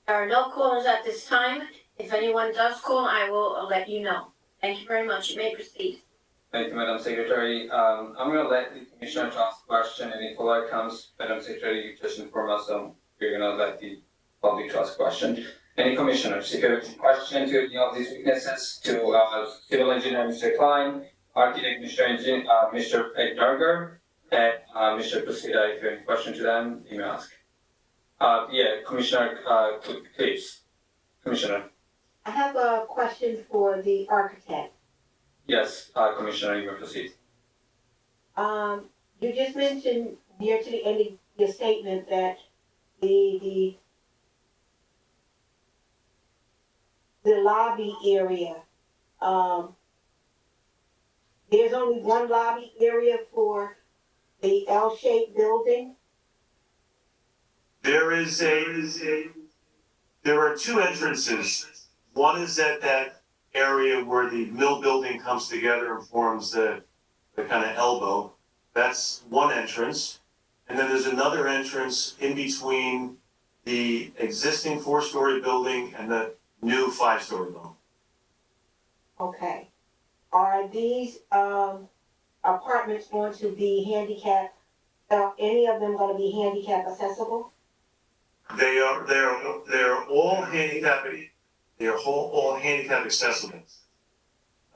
There are no callers at this time. If anyone does call, I will let you know. Thank you very much. You may proceed. Thank you, Madam Secretary. I'm gonna let the Commissioner to ask a question, and if caller comes, Madam Secretary, you just inform us, so we're gonna let the public to ask a question. Any commissioners, if you have a question to any of these witnesses, to civil engineer Mr. Klein, architect Mr. Egnerger, and Mr. Pusida, if you have any question to them, you may ask. Commissioner, please. Commissioner. I have a question for the architect. Yes, Commissioner, you may proceed. You just mentioned near to the end of your statement that the lobby area, there's only one lobby area for the L-shaped building? There are two entrances. One is at that area where the mill building comes together and forms the kind of elbow. That's one entrance. And then there's another entrance in between the existing 4-story building and the new 5-story building. Okay. Are these apartments going to be handicap, any of them gonna be handicap accessible? They are all handicap, all handicap accessible.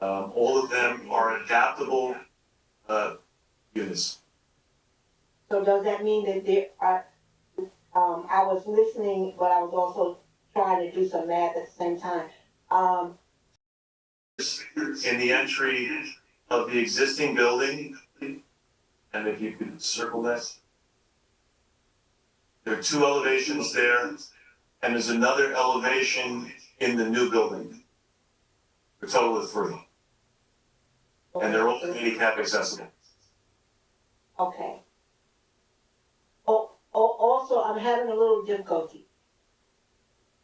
All of them are adaptable units. So does that mean that there are, I was listening, but I was also trying to do some math at the same time. In the entry of the existing building, and if you could circle that. There are 2 elevations there, and there's another elevation in the new building. A total of 3. And they're all handicap accessible. Okay. Also, I'm having a little difficulty.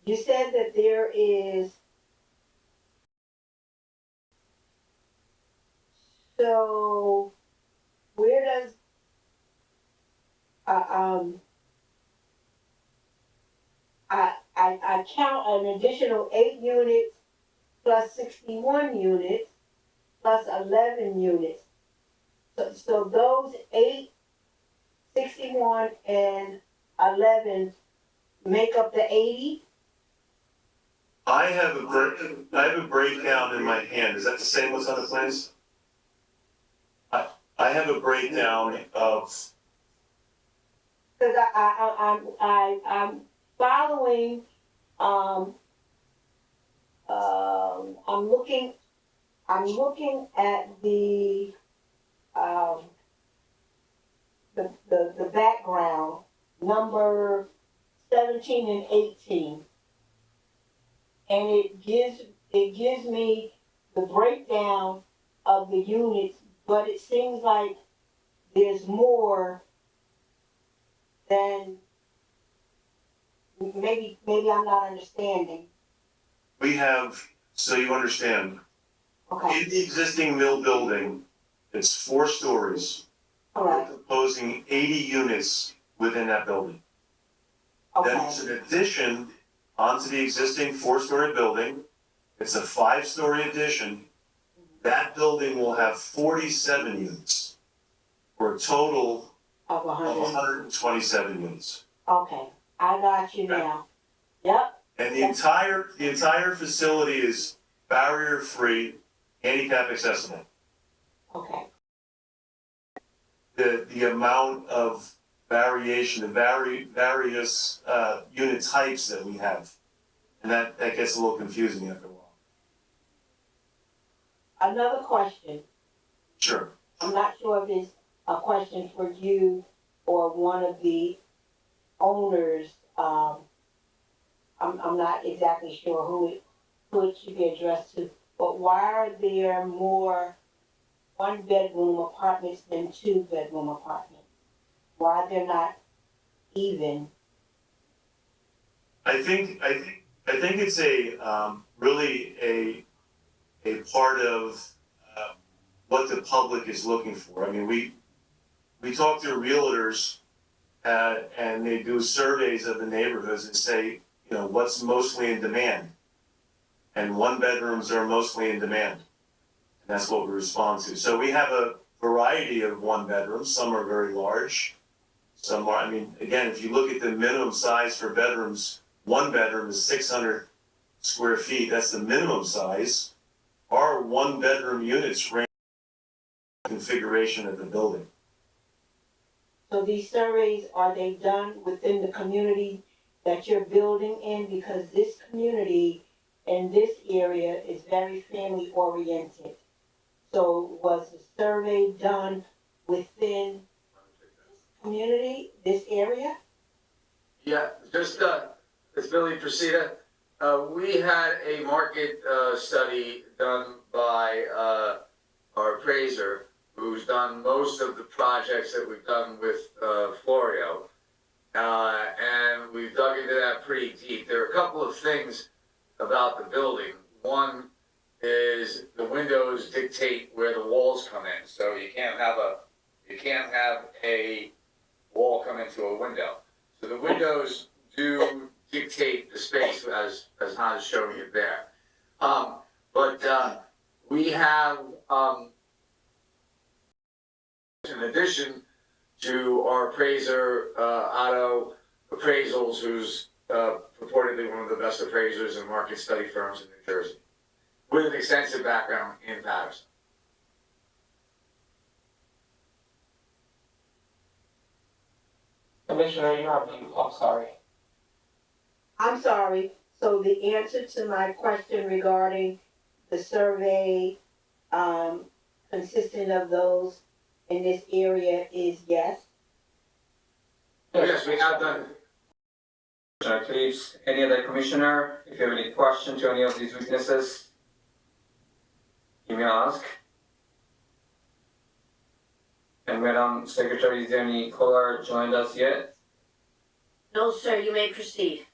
You said that there is, so where does, I count an additional 8 units plus 61 units plus 11 units. So those 8, 61, and 11 make up the 80? I have a breakdown in my hand. Is that the same what's on the plans? I have a breakdown of. Because I'm following, I'm looking at the background, number 17 and 18. And it gives me the breakdown of the units, but it seems like there's more than, maybe I'm not understanding. We have, so you understand, Okay, in the existing mill building, it's 4 stories. all We're right, proposing 80 units within that building. Then okay, it's an addition onto the existing 4-story building. It's a 5-story addition. That building will have 47 units, for a total of of 100, 127 units. okay, I got you now. Yep, And the entire facility is barrier-free, handicap accessible. okay, The amount of variation, the various unit types that we have, and that gets a little confusing after a while. another question. Sure. I'm not sure if it's a question for you or one of the owners. I'm not exactly sure who it should be addressed to, but why are there more 1-bedroom apartments than 2-bedroom apartments? Why they're not even? I think it's really a part of what the public is looking for. I mean, we talk to realtors and they do surveys of the neighborhoods and say, what's mostly in demand. And one bedrooms are mostly in demand. And that's what we respond to. So we have a variety of one bedrooms. Some are very large. Some are, again, if you look at the minimum size for bedrooms, one bedroom is 600 square feet. That's the minimum size. Our one bedroom units range configuration of the building. So these surveys, are they done within the community that you're building in? Because this community in this area is very family oriented. So was the survey done within this community, this area? Yeah, just, it's Billy Presida. We had a market, study done by, our appraiser, who's done most of the projects that we've done with, Florio. And we've dug into that pretty deep. There are a couple of things about the building. One is the windows dictate where the walls come in. So you can't have a wall come into a window. So the windows do dictate the space as Han is showing you there. But we have, in addition to our appraiser, Otto Appraisals, who's purportedly one of the best appraisers and market study firms in New Jersey, with an extensive background in Paterson. Commissioner, you're on mute. I'm sorry. I'm sorry. So the answer to my question regarding the survey, consisting of those in this area is yes. Yes, we have done. Commissioner Cleaves, any other commissioner, if you have any question to any of these witnesses, you may ask. And Madam Secretary, is there any caller joined us yet? No, sir, you may proceed.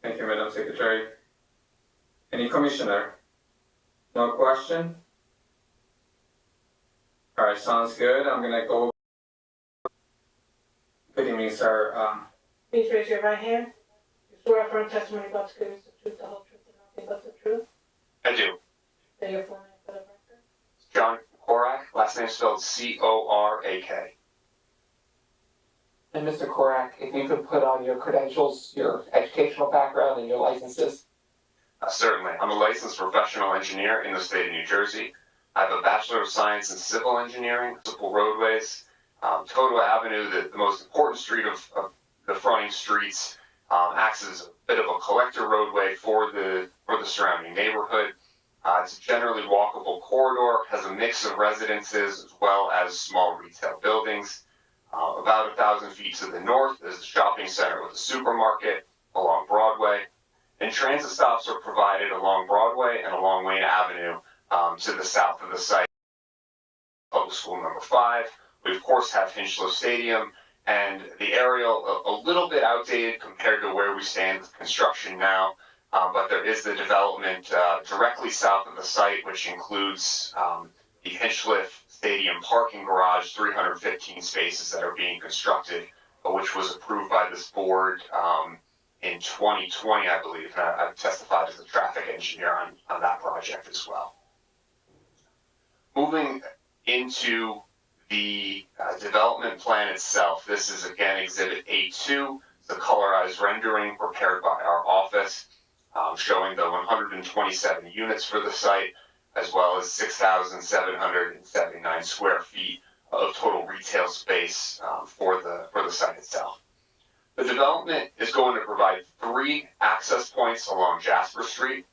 Thank you, Madam Secretary. Any commissioner? No question? All right, sounds good. I'm gonna go. Good evening, sir. Please raise your right hand. You swear affirm testimony about to give us the truth, the whole truth, and nothing but the truth. I do. Say your full name for the record. John Korak, last name spelled Corak. And Mr. Korak, if you could put on your credentials, your educational background, and your licenses. Certainly. I'm a licensed professional engineer in the state of New Jersey. I have a Bachelor of Science in Civil Engineering, Municipal Roadways, Totowa Avenue, the most important street of the fronting streets, acts as a bit of a collector roadway for the surrounding neighborhood. It's a generally walkable corridor, has a mix of residences as well as small retail buildings. About 1,000 feet to the north is the shopping center with a supermarket along Broadway. And transit stops are provided along Broadway and along Wayne Avenue to the south of the site. Public School number 5. We of course have Hinchlow Stadium, and the aerial a little bit outdated compared to where we stand with construction now. But there is the development directly south of the site, which includes the Hinchlow Stadium parking garage, 315 spaces that are being constructed, which was approved by this board in 2020, I believe. And I've testified as a traffic engineer on that project as well. Moving into the development plan itself, this is again Exhibit A2, the colorized rendering prepared by our office, showing the 127 units for the site, as well as 6,779 square feet of total retail space for the site itself. The development is going to provide 3 access points along Jasper Street.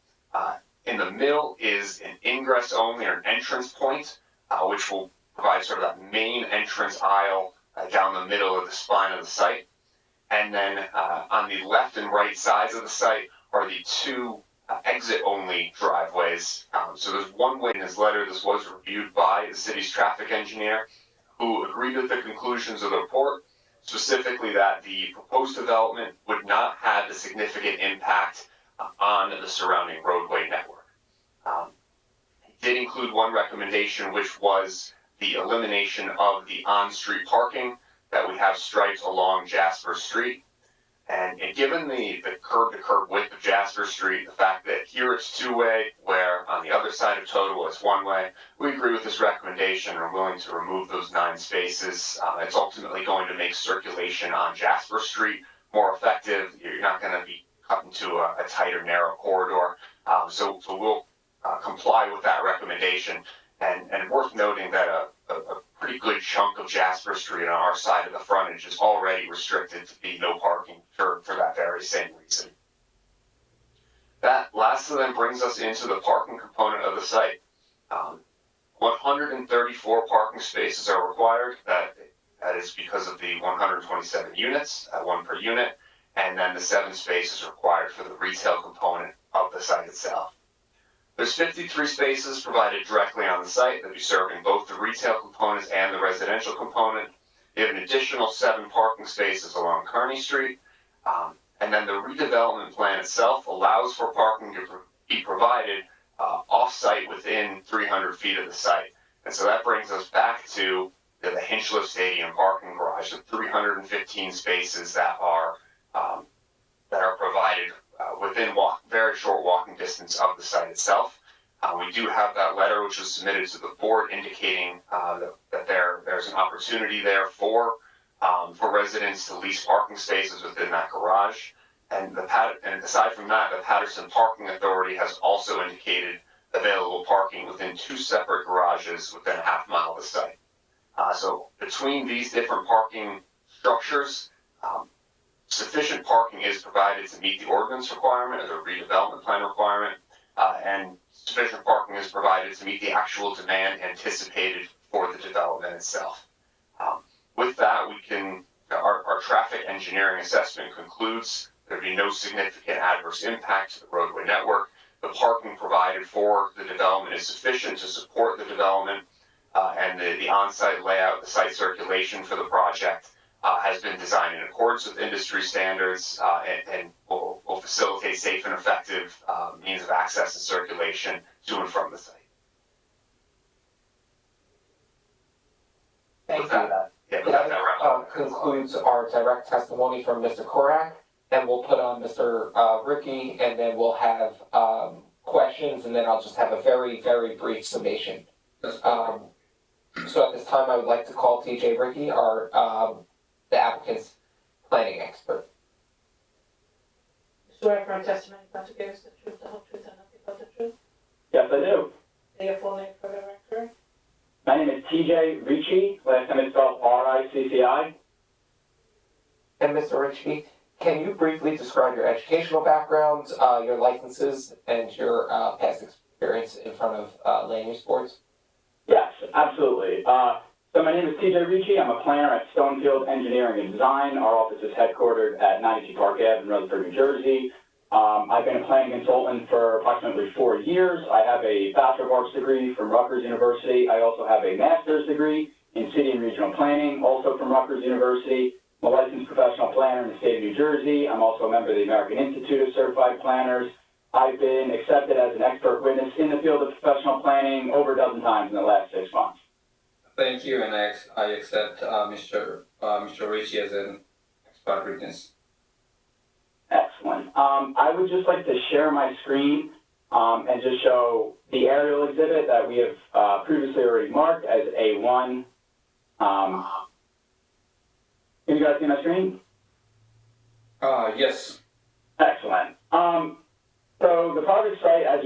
In the middle is an ingress only or an entrance point, which will provide sort of that main entrance aisle down the middle of the spine of the site. And then on the left and right sides of the site are the 2 exit-only driveways. So there's one way in his letter, this was reviewed by the city's traffic engineer, who agreed with the conclusions of the report, specifically that the proposed development would not have a significant impact on the surrounding roadway network. He did include one recommendation, which was the elimination of the on-street parking that we have striped along Jasper Street. And given the curb-to-curb width of Jasper Street, the fact that here it's two-way, where on the other side of Totowa it's one-way, we agree with this recommendation and are willing to remove those 9 spaces. It's ultimately going to make circulation on Jasper Street more effective. You're not going to be cut into a tight or narrow corridor. So we'll comply with that recommendation. And worth noting that a pretty good chunk of Jasper Street on our side of the frontage is already restricted to be no parking for that very same reason. That lastly then brings us into the parking component of the site. 134 parking spaces are required. That is because of the 127 units, 1 per unit, and then the 7 spaces required for the retail component of the site itself. There's 53 spaces provided directly on the site that will be serving both the retail components and the residential component. You have an additional 7 parking spaces along Kearney Street. And then the redevelopment plan itself allows for parking to be provided off-site within 300 feet of the site. And so that brings us back to the Hinchlow Stadium parking garage, the 315 spaces that are provided within very short walking distance of the site itself. We do have that letter which was submitted to the board indicating that there's an opportunity there for residents to lease parking spaces within that garage. And aside from that, the Paterson Parking Authority has also indicated available parking within 2 separate garages within a half mile of the site. So between these different parking structures, sufficient parking is provided to meet the ordinance requirement or the redevelopment plan requirement, and sufficient parking is provided to meet the actual demand anticipated for the development itself. With that, our traffic engineering assessment concludes there'd be no significant adverse impact to the roadway network. The parking provided for the development is sufficient to support the development, and the on-site layout, the site circulation for the project has been designed in accordance with industry standards and will facilitate safe and effective means of access and circulation to and from the site. Thank With you. that Concludes our direct testimony from Mr. Korak, and we'll put on Mr. Ricky, and then we'll have questions, and then I'll just have a very, very brief summation. So at this time, I would like to call TJ Ricky, the applicant's planning expert. Swear affirm testimony about to give us the truth, the whole truth, and nothing but the truth. Yes, I do. Say your full name for the record. My name is TJ Ricci. Last time it's spelled R-I-C-C-I. And Mr. Ritchie, can you briefly describe your educational background, your licenses, and your past experience in front of land use boards? Yes, absolutely. So my name is TJ Ricci. I'm a planner at Stonefield Engineering and Design. Our office is headquartered at 92 Park Ave in Rutherford, New Jersey. I've been a planning consultant for approximately 4 years. I have a Bachelor of Arts degree from Rutgers University. I also have a master's degree in city and regional planning, also from Rutgers University. I'm a licensed professional planner in the state of New Jersey. I'm also a member of the American Institute of Certified Planners. I've been accepted as an expert witness in the field of professional planning over a dozen times in the last 6 months. Thank you, and I accept Mr. Ricci as an expert witness. Excellent. I would just like to share my screen and just show the aerial exhibit that we have previously already marked as A1. Can you guys see my screen? Yes. Excellent. So the project site, as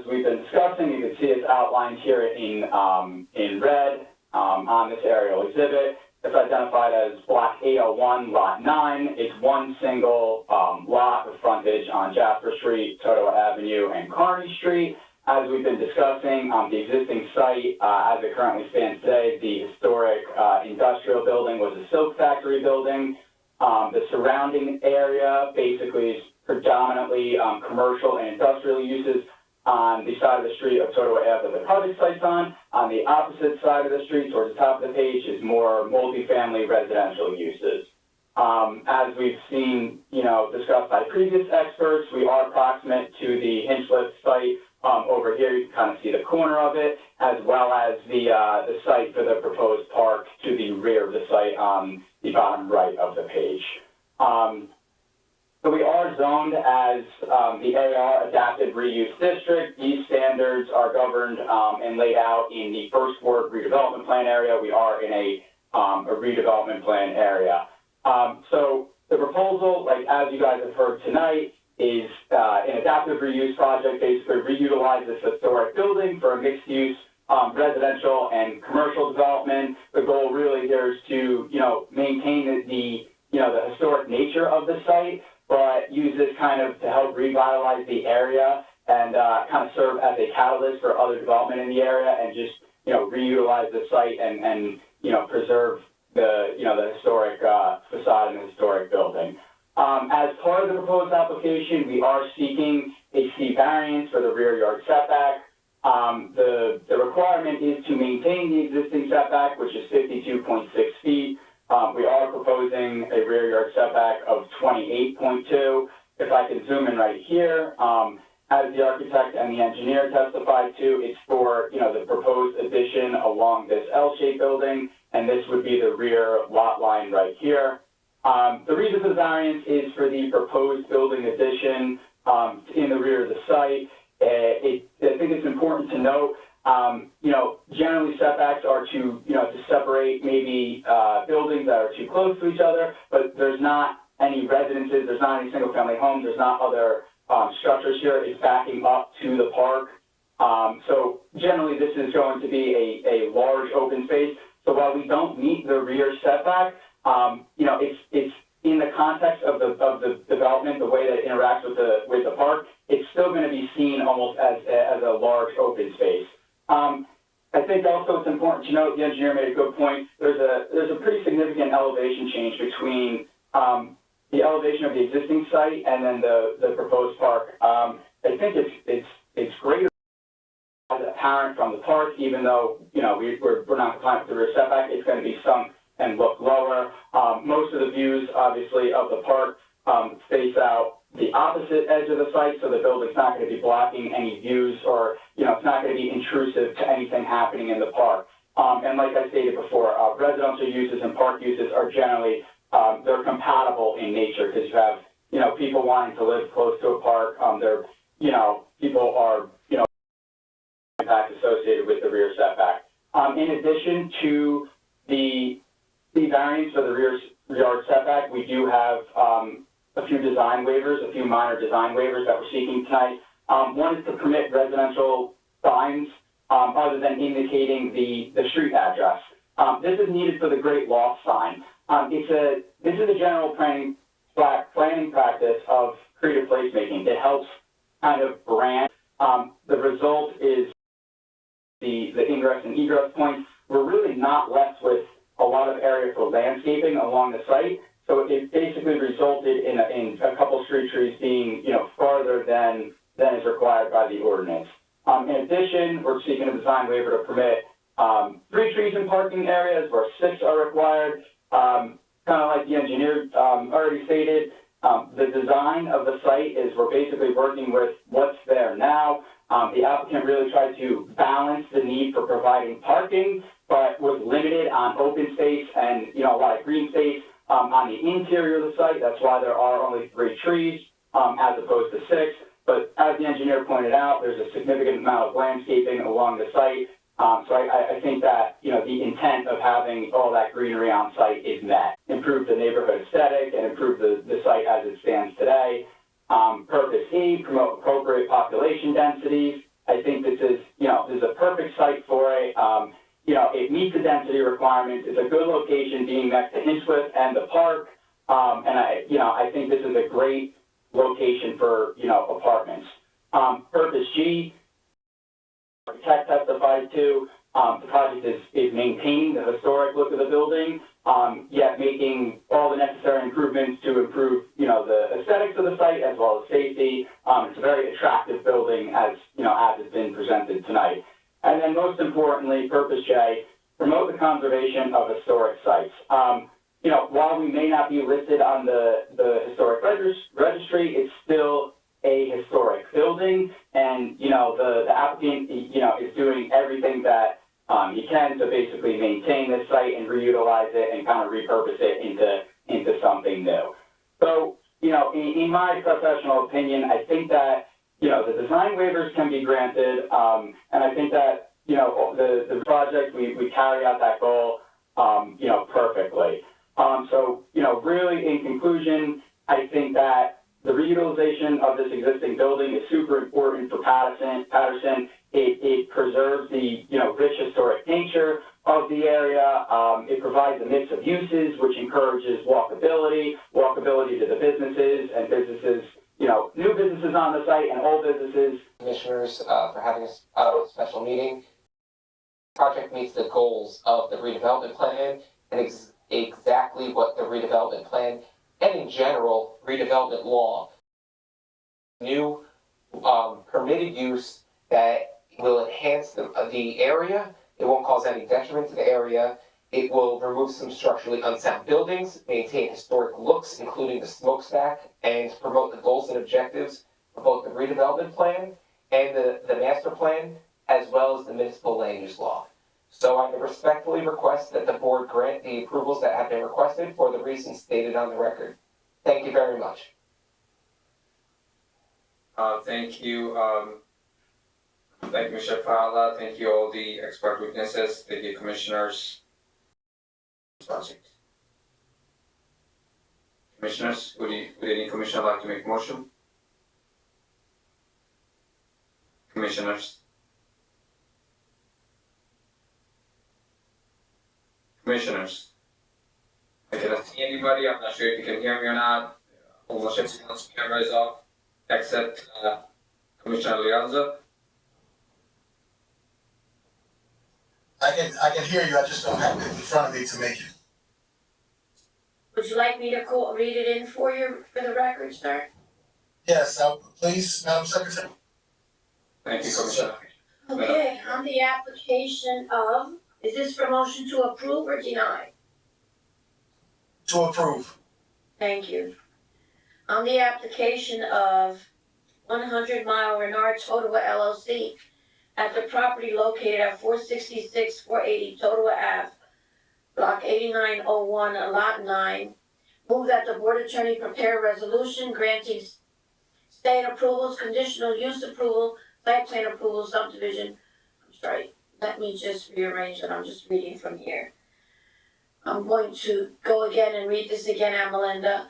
we've been discussing, you can see it's outlined here in red on this aerial exhibit. It's identified as Block 801, Lot 9. It's one single lot with frontage on Jasper Street, Totowa Avenue, and Kearney Street. As we've been discussing, the existing site, as it currently stands today, the historic industrial building was a silk factory building. The surrounding area basically is predominantly commercial and industrial uses on the side of the street of Totowa Ave that the project site's on. On the opposite side of the street, towards the top of the page, is more multifamily residential uses. As we've seen, discussed by previous experts, we are proximate to the Hinchlow site. Over here, you can kind of see the corner of it, as well as the site for the proposed park to the rear of the site on the bottom right of the page. So we are zoned as the AR Adaptive Reuse District. These standards are governed and laid out in the First Ward Redevelopment Plan area. We are in a redevelopment plan area. So the proposal, like as you guys have heard tonight, is an adaptive reuse project, basically reutilize this historic building for a mixed-use residential and commercial development. The goal really here is to, maintain the historic nature of the site, but use this kind of to help revitalize the area and kind of serve as a catalyst for other development in the area and just, reutilize the site and preserve the historic facade and the historic building. As part of the proposed application, we are seeking a C variance for the rear yard setback. The requirement is to maintain the existing setback, which is 52.6 feet. We are proposing a rear yard setback of 28.2. If I can zoom in right here, as the architect and the engineer testified to, it's for, the proposed addition along this L-shaped building, and this would be the rear lot line right here. The reason for the variance is for the proposed building addition in the rear of the site. I think it's important to note, generally setbacks are to separate maybe buildings that are too close to each other, but there's not any residences, there's not any single-family homes, there's not other structures here. It's backing up to the park. So generally, this is going to be a large open space. So while we don't meet the rear setback, it's in the context of the development, the way that it interacts with the park, it's still going to be seen almost as a large open space. I think also it's important to note, the engineer made a good point, there's a pretty significant elevation change between the elevation of the existing site and then the proposed park. I think it's greater as apparent from the park, even though we're not compliant with the rear setback. It's going to be sunk and look lower. Most of the views, obviously, of the park face out the opposite edge of the site, so the building's not going to be blocking any views, or it's not going to be intrusive to anything happening in the park. And like I stated before, residential uses and park uses are generally they're compatible in nature, because you have people wanting to live close to a park. People are impact associated with the rear setback. In addition to the variance for the rear yard setback, we do have a few design waivers, a few minor design waivers that we're seeking tonight. One is to permit residential signs other than indicating the street address. This is needed for the Great Loft sign. This is a general planning practice of creative placemaking. It helps kind of brand. The result is the ingress and egress points. We're really not left with a lot of area for landscaping along the site, so it basically resulted in a couple street trees being farther than is required by the ordinance. In addition, we're seeking a design waiver to permit 3 trees in parking areas where 6 are required. Kind of like the engineer already stated, the design of the site is we're basically working with what's there now. The applicant really tried to balance the need for providing parking, but was limited on open space and a lot of green space on the interior of the site. That's why there are only 3 trees as opposed to 6. But as the engineer pointed out, there's a significant amount of landscaping along the site. So I think that the intent of having all that greenery on site is met. Improve the neighborhood aesthetic and improve the site as it stands today. Purpose E, promote appropriate population densities. I think this is a perfect site for it. It meets the density requirements. It's a good location being next to Hinchlow and the park. And I think this is a great location for, apartments. Purpose G, architect testified to, the project is maintaining the historic look of the building, yet making all the necessary improvements to improve, the aesthetics of the site as well as safety. It's a very attractive building as it's been presented tonight. And then most importantly, Purpose J, promote the conservation of historic sites. While we may not be listed on the historic registry, it's still a historic building, and the applicant is doing everything that he can to basically maintain this site and reutilize it and kind of repurpose it into something new. So in in my professional opinion, I think that, you know, the design waivers can be granted, and I think that, you know, the project, we carry out that goal, you know, perfectly. So, you know, really in conclusion, I think that the reutilization of this existing building is super important for Paterson. It preserves the, you know, rich historic nature of the area. It provides a mix of uses, which encourages walkability to the businesses and businesses, you know, new businesses on the site and old businesses. Commissioners, for having a special meeting. Project meets the goals of the redevelopment plan and exactly what the redevelopment plan and in general redevelopment law. New permitted use that will enhance the area. It won't cause any detriment to the area. It will remove some structurally unsound buildings, maintain historic looks, including the smokestack, and promote the goals and objectives of both the redevelopment plan and the master plan, as well as the municipal land use law. So I respectfully request that the board grant the approvals that have been requested for the reasons stated on the record. Thank you very much. Thank you. Thank you, Mr. Fowler. Thank you, all the expert witnesses. Thank you, commissioners. Project. Commissioners, would any commissioner like to make a motion? Commissioners. Commissioners. I cannot see anybody. I'm not sure if you can hear me or not. Almost everyone's camera is off, except Commissioner Lianza. I can hear you, I just don't have it in front of me to make it. Would you like me to read it in for you for the record, sir? Yes, please, Madam Secretary. Thank you, Commissioner. Okay, on the application of, is this for motion to approve or deny? To approve. Thank you. On the application of 100 Mile Renard Totowa LLC at the property located at 466, 480 Totowa Ave, Block 8901, Lot 9, move that the board attorney prepare a resolution granting state approvals, conditional use approval, site plan approval, subdivision. I'm sorry, let me just rearrange it. I'm just reading from here. I'm going to go again and read this again, Melinda.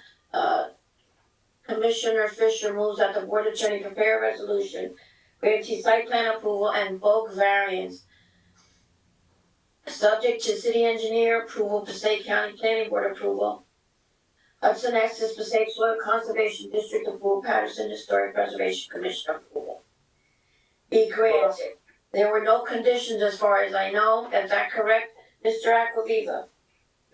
Commissioner Fisher moves that the board attorney prepare a resolution granting site plan approval and bulk variance subject to city engineer approval, Passaic County Planning Board approval, Hudson Access Passaic Soil Conservation District approval, Paterson Historic Preservation Commission approval. Be granted. There were no conditions as far as I know. Is that correct, Mr. Aquaviva?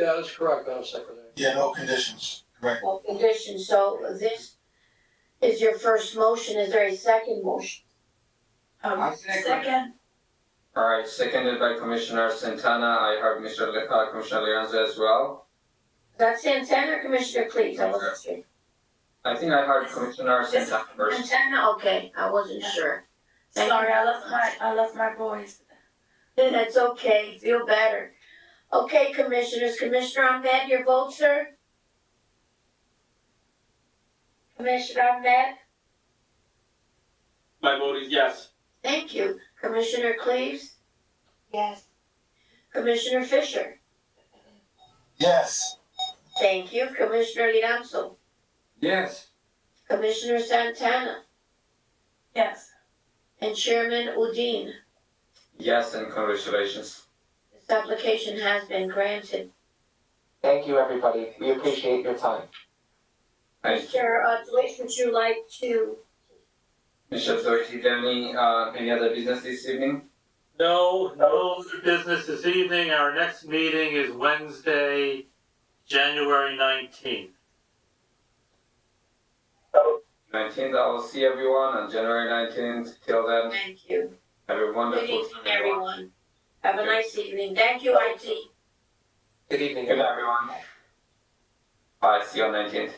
Yeah, that's correct, Madam Secretary. Yeah, no conditions, correct. No conditions. So this is your first motion. Is there a second motion? Second. All right, seconded by Commissioner Santana. I heard Commissioner Lianza as well. That's Santana or Commissioner Cleese? I wasn't sure. I think I heard Commissioner Santana first. Santana, okay, I wasn't sure. Thank Sorry, you. I left my voice. That's okay, feel better. Okay, commissioners, Commissioner Ahmed, your vote, sir? Commissioner Ahmed? My vote is yes. Thank you. Commissioner Cleves? Yes. Commissioner Fisher? Yes. Thank you. Commissioner Liranzo? Yes. Commissioner Santana? Yes. And Chairman Udine? Yes, and congratulations. This application has been granted. Thank you, everybody. We appreciate your time. Thank you. Mr. Deutsch, would you like to? Mr. Deutsch, is there any other business this evening? No other business this evening. Our next meeting is Wednesday, January 19th. 19th, I will see everyone on January 19th. Till then, Thank you. have a wonderful Good evening, everyone. Have a nice evening. Thank you, IT. Good evening. Good night, everyone. Bye, see you on 19th.